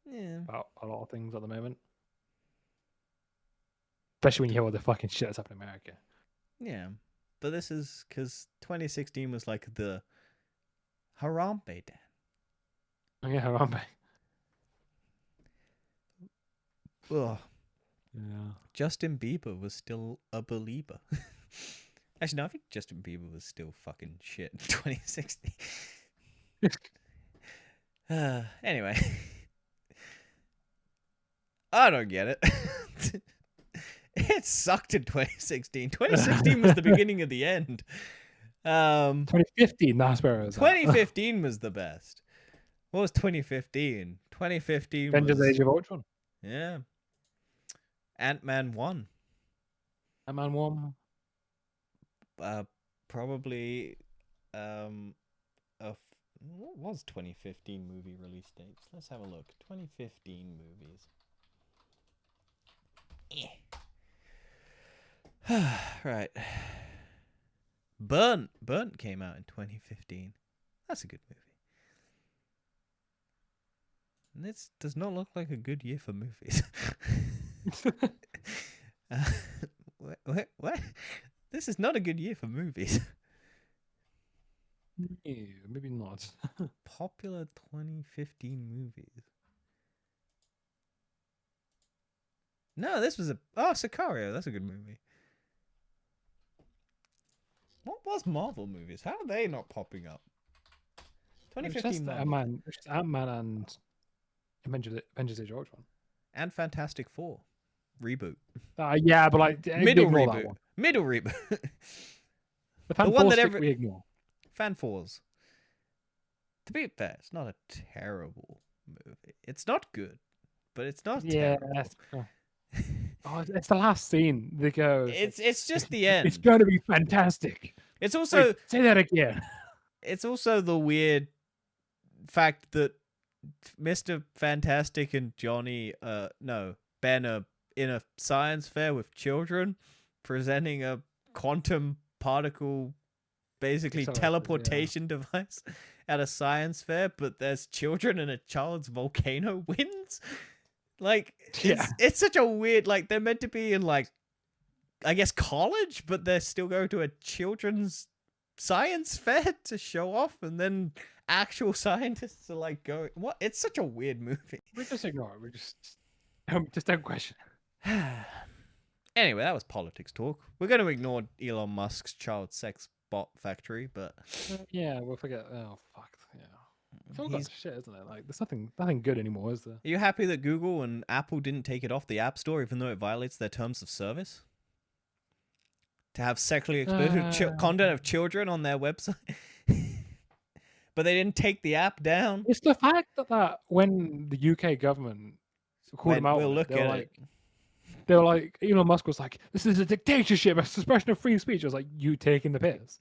Yeah. about a lot of things at the moment. Especially when you hear all the fucking shit that's happening in America. Yeah. But this is because 2016 was like the Harambe Dan. Oh, yeah, Harambe. Ugh. Yeah. Justin Bieber was still a believer. Actually, no, I think Justin Bieber was still fucking shit in 2016. Anyway. I don't get it. It sucked in 2016. 2016 was the beginning of the end. 2015, that's where it was. 2015 was the best. What was 2015? 2015 Avengers was... Age of Ultron. Yeah. Ant-Man 1. Ant-Man 1. Probably... what was 2015 movie release dates? Let's have a look. 2015 movies. Right. Burnt came out in 2015. That's a good movie. And this does not look like a good year for movies. What? This is not a good year for movies. Maybe not. Popular 2015 movies. No, this was Sicario. That's a good movie. What was Marvel movies? How are they not popping up? 2015 Marvel. It's just Ant-Man and Avengers Age of Ultron. And Fantastic Four. Reboot. Yeah, but like Middle ignore that reboot. one. Middle reboot. The one that we ignore. Fan Fours. To be fair, it's not a terrible movie. It's not good, but it's not terrible. Oh, it's the last scene. They go. It's just the end. It's going to be fantastic. It's also say that again. It's also the weird fact that Mr. Fantastic and Ben are in a science fair with children, presenting a quantum particle, basically teleportation device at a science fair, but there's children and a child's volcano wins. Like, it's such a weird, like, they're meant to be in, like, I guess, college, but they're still going to a children's science fair to show off, and then actual scientists are like going, what? It's such a weird movie. We just ignore it. We just don't question it. Anyway, that was politics talk. We're going to ignore Elon Musk's child sex bot factory, but Yeah, we'll forget. Oh fuck. Yeah. It's all got he's. shit, isn't it? Like, there's nothing good anymore, is there? Are you happy that Google and Apple didn't take it off the App Store, even though it violates their terms of service? To have sexually explicit content of children on their website, but they didn't take the app down. It's the fact that when the UK government called them out, We'll on look it, at it. they were like, Elon Musk was like, "This is a dictatorship, a suppression of free speech." I was like, "You taking the piss?"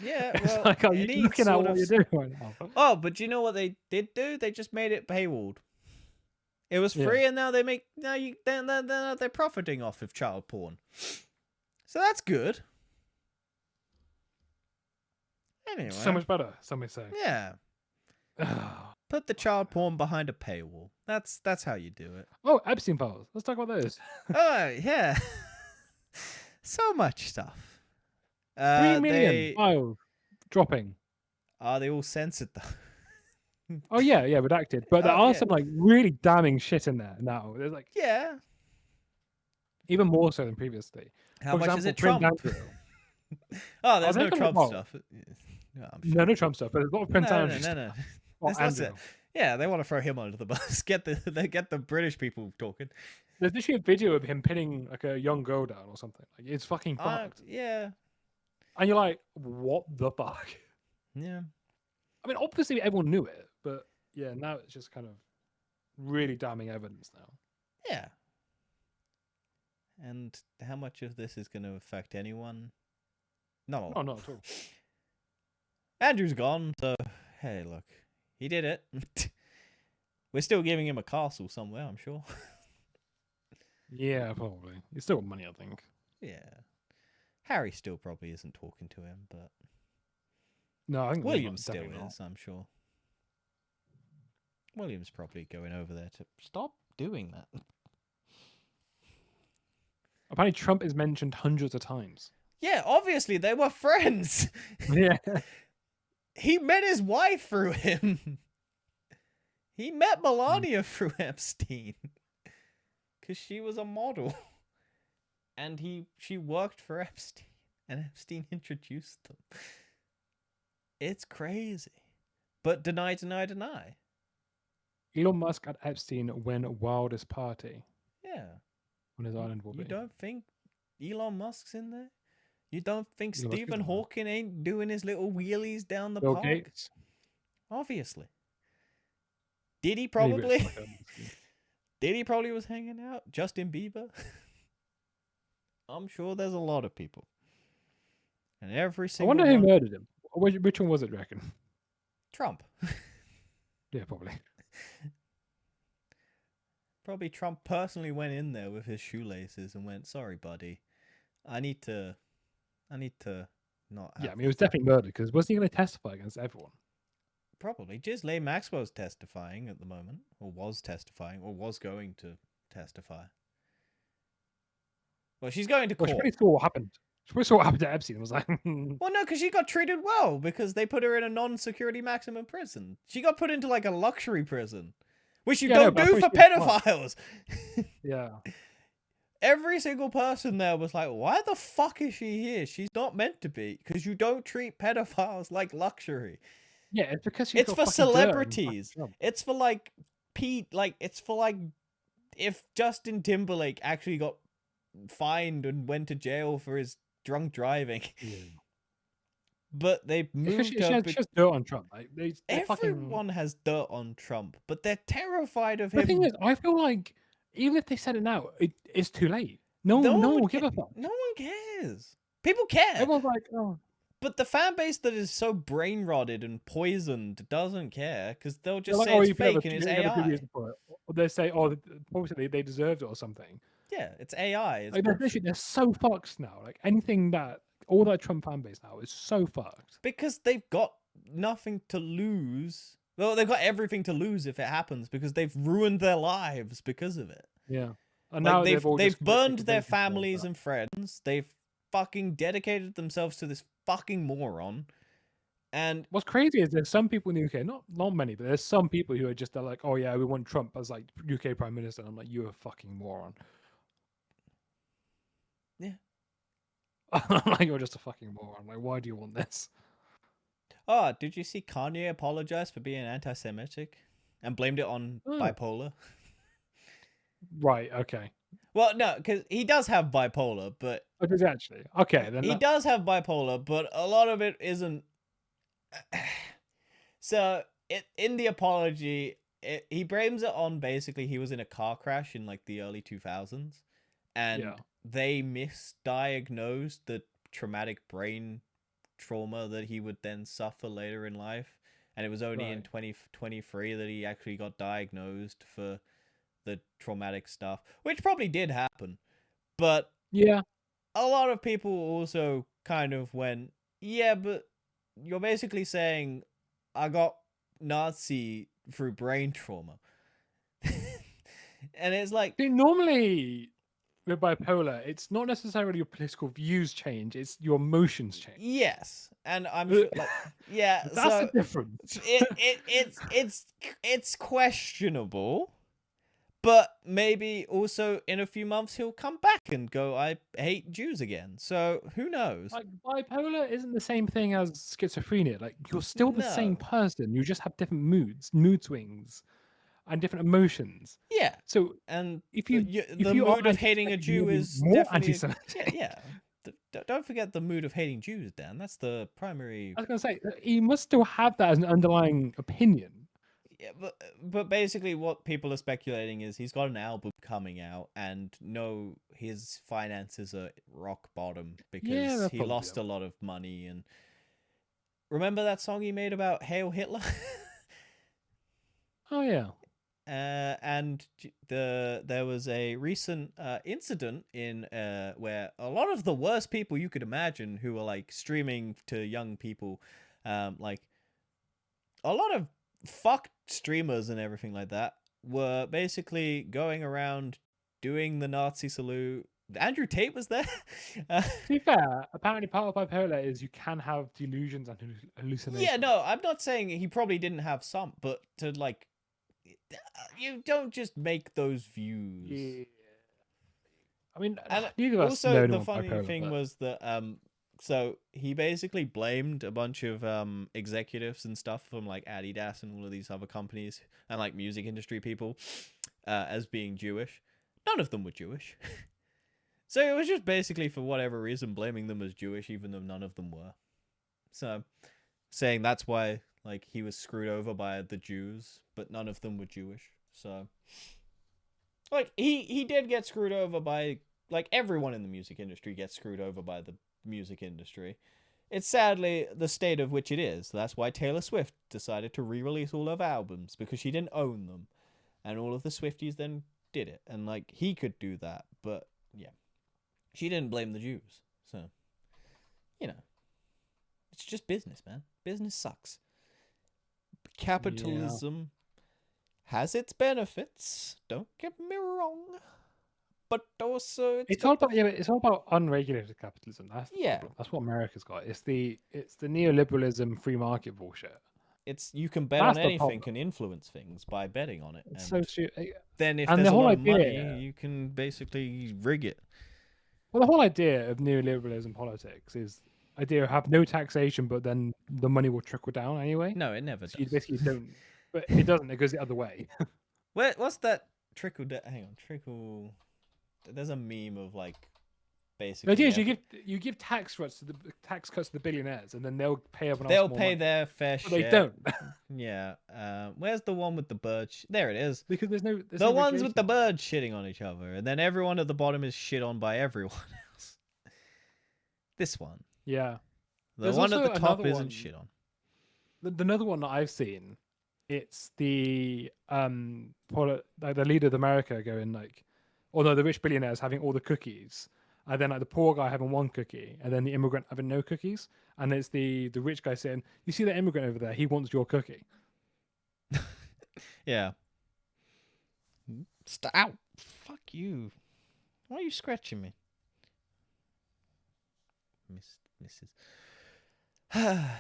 Yeah, It's well, like, are you any looking at sort what of you're doing right now? Oh, but do you know what they did do? They just made it paywalled. It was Yeah. free, and now they're profiting off of child porn. So that's good. Anyway, So much better, some may say. yeah. Put the child porn behind a paywall. That's how you do it. Oh, Epstein files. Let's talk about those. Oh yeah, so much stuff. 3 million files dropping. Are they all censored though? Oh yeah, redacted. But there Oh, are yeah. some like really damning shit in there now. There's like Yeah. even more so than previously. How For much is example, it Prince Trump? Andrew. Oh, there's they no gonna Trump vote? stuff. No, I'm No, no Trump stuff, but there's a lot of Prince No, Andrew no, stuff. no. Or That's Andrew. it. Yeah, they want to throw him under the bus. Get the British people talking. There's literally a video of him pinning like a young girl down or something. Like it's fucking fucked. Yeah. And you're like, what the fuck? Yeah. I mean, obviously everyone knew it, but yeah, now it's just kind of really damning evidence now. Yeah. And how much of this is going to affect anyone? Not a lot. Oh, not at all. Andrew's gone, so hey, look, he did it. We're still giving him a castle somewhere, I'm sure. Yeah, probably. He's still got money, I think. Yeah. Harry still probably isn't talking to him, but No, I think William still definitely is, I'm sure. William's probably going over there to stop doing that. Apparently, Trump is mentioned hundreds of times. Yeah, obviously they were friends. Yeah. He met his wife through him. He met Melania through Epstein. Because she was a model. And she worked for Epstein. And Epstein introduced them. It's crazy. But deny. Elon Musk at Epstein when wildest party Yeah. on his island will be. You don't think Elon Musk's in there? You don't think Elon Musk is Stephen in there. Hawking ain't doing his little wheelies down the Bill park? Gates. Obviously. Diddy Maybe probably. it's like a- Diddy probably was hanging out. Justin Bieber. I'm sure there's a lot of people. And every I single wonder who one... murdered him. Which one was it, do you reckon? Trump. Yeah, probably. Probably Trump personally went in there with his shoelaces and went, "Sorry, buddy. I need to not have..." Yeah, I mean, it was definitely murdered because wasn't he going to testify against everyone? Probably. Ghislaine Maxwell's testifying at the moment. Or was testifying. Or was going to testify. Well, she's going to Well, court. she probably saw what happened. She probably saw what happened to Epstein and was like, Well, no, because she got treated well because they put her in a non-security maximum prison. She got put into like a luxury prison, which you Yeah, no, don't but I do for appreciate the pedophiles. yeah. Every single person there was like, why the fuck is she here? She's not meant to be, because you don't treat pedophiles like luxury. Yeah, it's because she's It's got for fucking dirt and celebrities. fucking Trump. It's for like it's for like if Justin Timberlake actually got fined and went to jail for his drunk driving. Yeah. But they It's 'cause moved she her. has dirt on Trump. Like, they fucking... Everyone has dirt on Trump, but they're terrified of The him. thing is, I feel like even if they said it now, it's too late. No one will give a fuck. No one cares. People care. Everyone's like, oh, But the fan base that is so brain rotted and poisoned doesn't care because they'll they're just like, say oh, it's you can have fake and it's you can have a 2 AI. years for it. Or they say, oh, obviously they deserved it or something. Yeah, it's AI. It's Like, they're so fucked now. Like anything that all that Trump fan base now is so fucked. because they've got nothing to lose. Well, they've got everything to lose if it happens because they've ruined their lives because of it. Yeah. And Like now they've all they've just committed burned their liquidation sales families now. and friends. They've fucking dedicated themselves to this fucking moron. And What's crazy is there's some people in the UK, not many, but there's some people who are just like, oh yeah, we want Trump as like UK Prime Minister. And I'm like, you're a fucking moron. yeah. Like you're just a fucking moron. Like, why do you want this? Oh, did you see Kanye apologize for being anti-Semitic and blamed it on Oh, bipolar? right. Okay. Well, no, because he does have bipolar, but Oh, does he actually? Okay, then. he does have bipolar, but a lot of it isn't. So, in the apology, he blames it on basically he was in a car crash in like the early 2000s, and Yeah. they misdiagnosed the traumatic brain trauma that he would then suffer later in life. And it was only in Right. 2023 that he actually got diagnosed for the traumatic stuff, which probably did happen. But Yeah. a lot of people also kind of went, yeah, but you're basically saying I got Nazi through brain trauma. And it's like, See, normally with bipolar, it's not necessarily your political views change; it's your emotions change. yes. And I'm sure, like, yeah, That's the so difference. it's questionable. But maybe also in a few months he'll come back and go, I hate Jews again. So who knows? Like bipolar isn't the same thing as schizophrenia. Like you're still the same No. person. You just have different moods, mood swings, and different emotions. Yeah. So And if the, you the are mood of hating a anti-Semitic, you're Jew gonna be is more definitely. anti-Semitic. Yeah. Don't forget the mood of hating Jews, Dan. That's the primary. I was gonna say you must still have that as an underlying opinion. Yeah, but basically, what people are speculating is he's got an album coming out, and no, his finances are rock bottom Yeah, because that's he probably lost a lot of money. And remember that song he made about Hail Hitler? Oh yeah. And there was a recent incident in where a lot of the worst people you could imagine who were like streaming to young people, like a lot of fucked streamers and everything like that were basically going around doing the Nazi salute. Andrew Tate was there. To be fair, apparently part of bipolar is you can have delusions and hallucinations. Yeah, no, I'm not saying he probably didn't have some, but to like, you don't just make those views. Yeah. I mean, And neither of us also, know the anyone funny bipolar, thing but was that so he basically blamed a bunch of executives and stuff from like Adidas and all of these other companies and like music industry people as being Jewish. None of them were Jewish. So it was just basically for whatever reason blaming them as Jewish, even though none of them were. So saying that's why like he was screwed over by the Jews, but none of them were Jewish. So like he did get screwed over by like everyone in the music industry gets screwed over by the music industry. It's sadly the state of which it is. That's why Taylor Swift decided to re-release all of her albums because she didn't own them, and all of the Swifties then did it. And like he could do that, but yeah, she didn't blame the Jews. So you know, it's just business, man. Business sucks. Capitalism has its benefits. Don't get me wrong, but also it's all about it's all about unregulated capitalism. That's the yeah. problem. That's what America's got. It's the neoliberalism, free market bullshit. It's you can bet That's on the anything, problem. can influence things by betting on it, It's and so stupid. then if And there's the a whole lot of money, idea, you can basically rig it. well, the whole idea of neoliberalism politics is idea of have no taxation, but then the money will trickle down anyway. No, it never So you does. basically don't, but it doesn't. It goes the other way. What's that trickle? Hang on, trickle. There's a meme of like The basically idea is you give tax cuts to the billionaires, and then they'll pay everyone else they'll more pay money. their fair But share. they don't Yeah. Where's the one with the bird? There it is. because there's The no ones with the regulation. birds shitting on each other, and then everyone at the bottom is shit on by everyone else. This one. Yeah. The There's one at also the top another isn't one. shit on. Another one that I've seen, it's the like the leader of America going like, or no, the rich billionaires having all the cookies, and then like the poor guy having one cookie, and then the immigrant having no cookies, and it's the rich guy saying, "You see that immigrant over there? He wants your cookie." Yeah. Out. Fuck you. Why are you scratching me? Misses.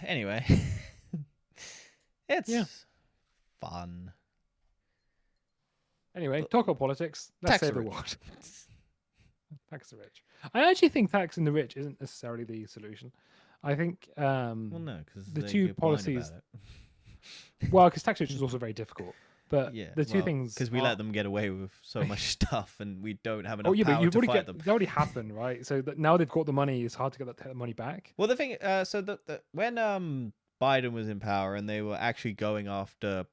Anyway. Yeah. It's fun. Anyway, talk about politics. Let's Tax save the the rich. world. Tax the rich. I actually think taxing the rich isn't necessarily the solution. I think Well, no, because the they two get blind policies. about it. Well, because tax rich is also very difficult. But Yeah, the two well, things because we are. let them get away with so much stuff, and we don't have Oh enough yeah, but power you've to already fight them. it's already happened, right? So that now they've got the money. It's hard to get that money back. Well, the thing, so when Biden was in power and they were actually going after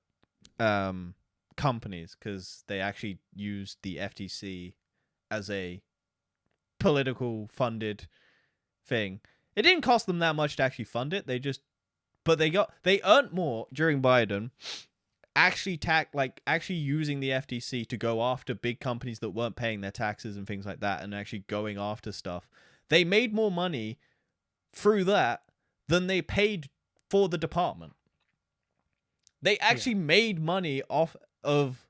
companies because they actually used the FTC as a political funded thing. It didn't cost them that much to actually fund it. But they earned more during Biden. Actually using the FTC to go after big companies that weren't paying their taxes and things like that, and actually going after stuff. They made more money through that than they paid for the department. They actually made money off of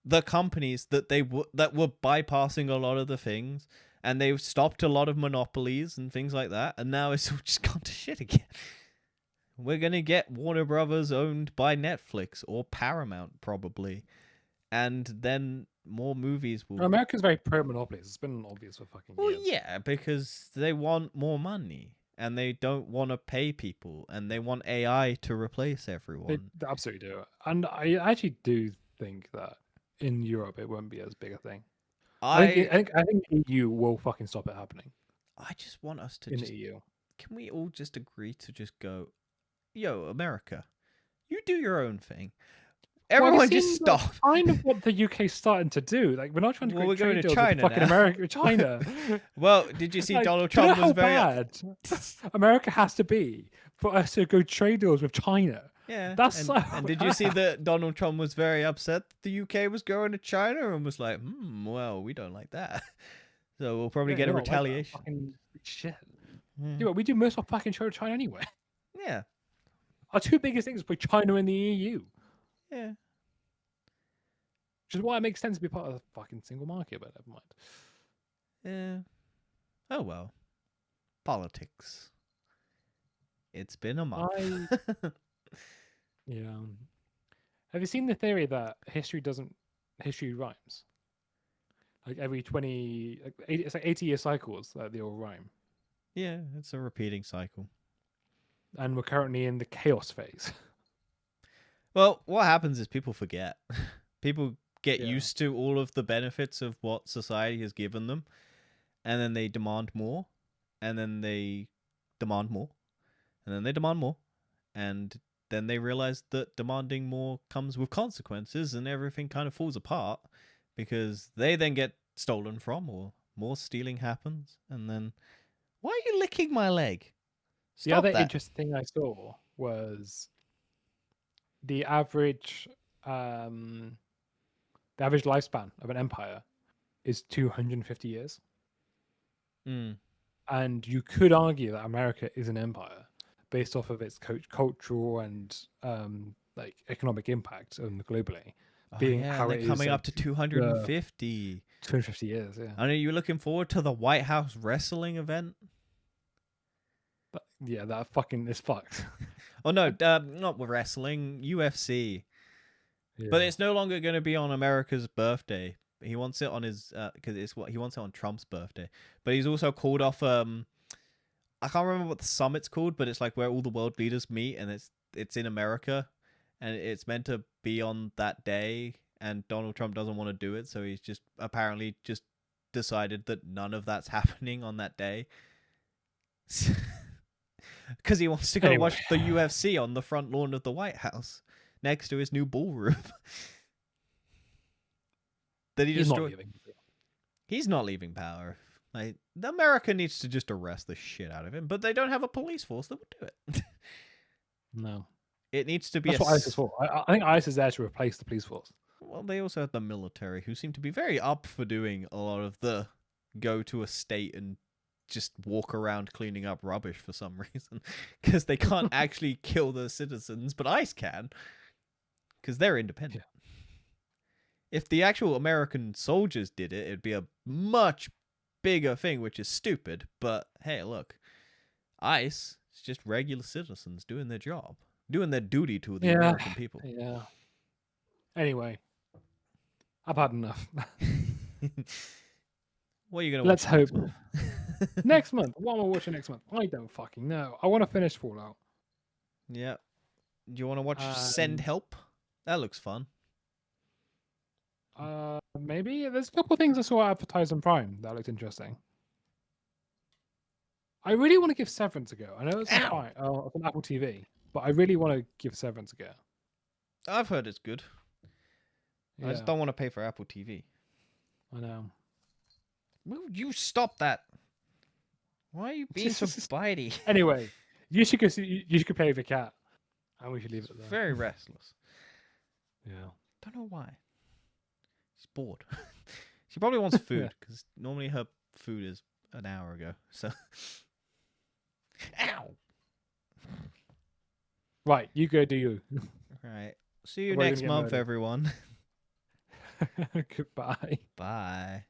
the companies that that were bypassing a lot of the things, and they stopped a lot of monopolies and things like that, and now it's all just gone to shit again. We're gonna get Warner Brothers owned by Netflix or Paramount probably, and then more movies will. America's very pro monopolies. It's been obvious for fucking Well, years. yeah, because they want more money and they don't want to pay people, and they want AI to replace everyone. They absolutely do. And I actually do think that in Europe it won't be as big a thing. I think the EU will fucking stop it happening. I just want us to in just. the EU. Can we all just agree to just go, yo, America, you do your own thing. Everyone just stop. Kind of what the UK's starting to do. Like, we're not trying to Well, we're trade going to deals China with fucking now. America, China. Well, did you see Like, Donald do you know Trump was how very bad America has to be for us to go trade deals with China? Yeah, That's and did you see that Donald Trump was very upset that the UK was going to China and was like, well, we don't like that, so we'll probably get a retaliation. Like fucking shit. Yeah, but we do most of our fucking trade with China anyway. Yeah. Our two biggest things are China and the EU. Yeah. Which is why it makes sense to be part of the fucking single market, but never mind. Yeah. Oh well. Politics. It's been a month. Yeah. Have you seen the theory that history rhymes? Like every 20, it's like 80-year cycles that they all rhyme. Yeah, it's a repeating cycle. And we're currently in the chaos phase. Well, what happens is people forget. People get used to all of the benefits of what society has given them, and then they demand more, and then they demand more, and then they demand more, and then they realize that demanding more comes with consequences, and everything kind of falls apart because they then get stolen from, or more stealing happens, and then why are you licking my leg? Stop the other that. interesting thing I saw was the average lifespan of an empire is 250 years. And you could argue that America is an empire based off of its cultural and like economic impact globally. Being how it is coming up to 250. 250 years, yeah. And are you looking forward to the White House wrestling event? Yeah, that fucking is fucked. Oh no, not wrestling, UFC. Yeah. But it's no longer going to be on America's birthday. He wants it on his because he wants it on Trump's birthday. But he's also called off I can't remember what the summit's called, but it's like where all the world leaders meet, and it's in America, and it's meant to be on that day, and Donald Trump doesn't want to do it, so he's just apparently just decided that none of that's happening on that day. Because he wants to go watch the UFC on the front lawn of the White House next to his new ballroom. That he destroyed. He's not leaving power. Like, America needs to just arrest the shit out of him, but they don't have a police force that would do it. No. It needs to be. That's what ICE is for. I think ICE is there to replace the police force. Well, they also have the military, who seem to be very up for doing a lot of the go to a state and just walk around cleaning up rubbish for some reason, because they can't actually kill the citizens, but ICE can, because they're independent. If the actual American soldiers did it, it'd be a much bigger thing, which is stupid. But hey, look, ICE is just regular citizens doing their job, doing their duty to the Yeah. American people. Yeah. Anyway, I've had enough. What are you gonna Let's watch next hope. month? Next month. What am I watching next month? I don't fucking know. I want to finish Fallout. Yeah. Do you want to watch Send Help? That looks fun. Maybe there's a couple of things I saw advertised on Prime that looked interesting. I really want to give Severance a go. I know it's on Prime, it's on Apple TV, but I really want to give Severance a go. I've heard it's good. Yeah, I just don't want to pay for Apple TV. I know. Will you stop that? Why are you being so bitey? Anyway, you should go. You should go play with your cat, and we should leave it there. Very restless. Yeah. Don't know why. She's bored. She probably wants food because normally her food is an hour ago. So, ow. Right, you go do you. Right. See you We're gonna next get month, murdered. everyone. Goodbye. Bye.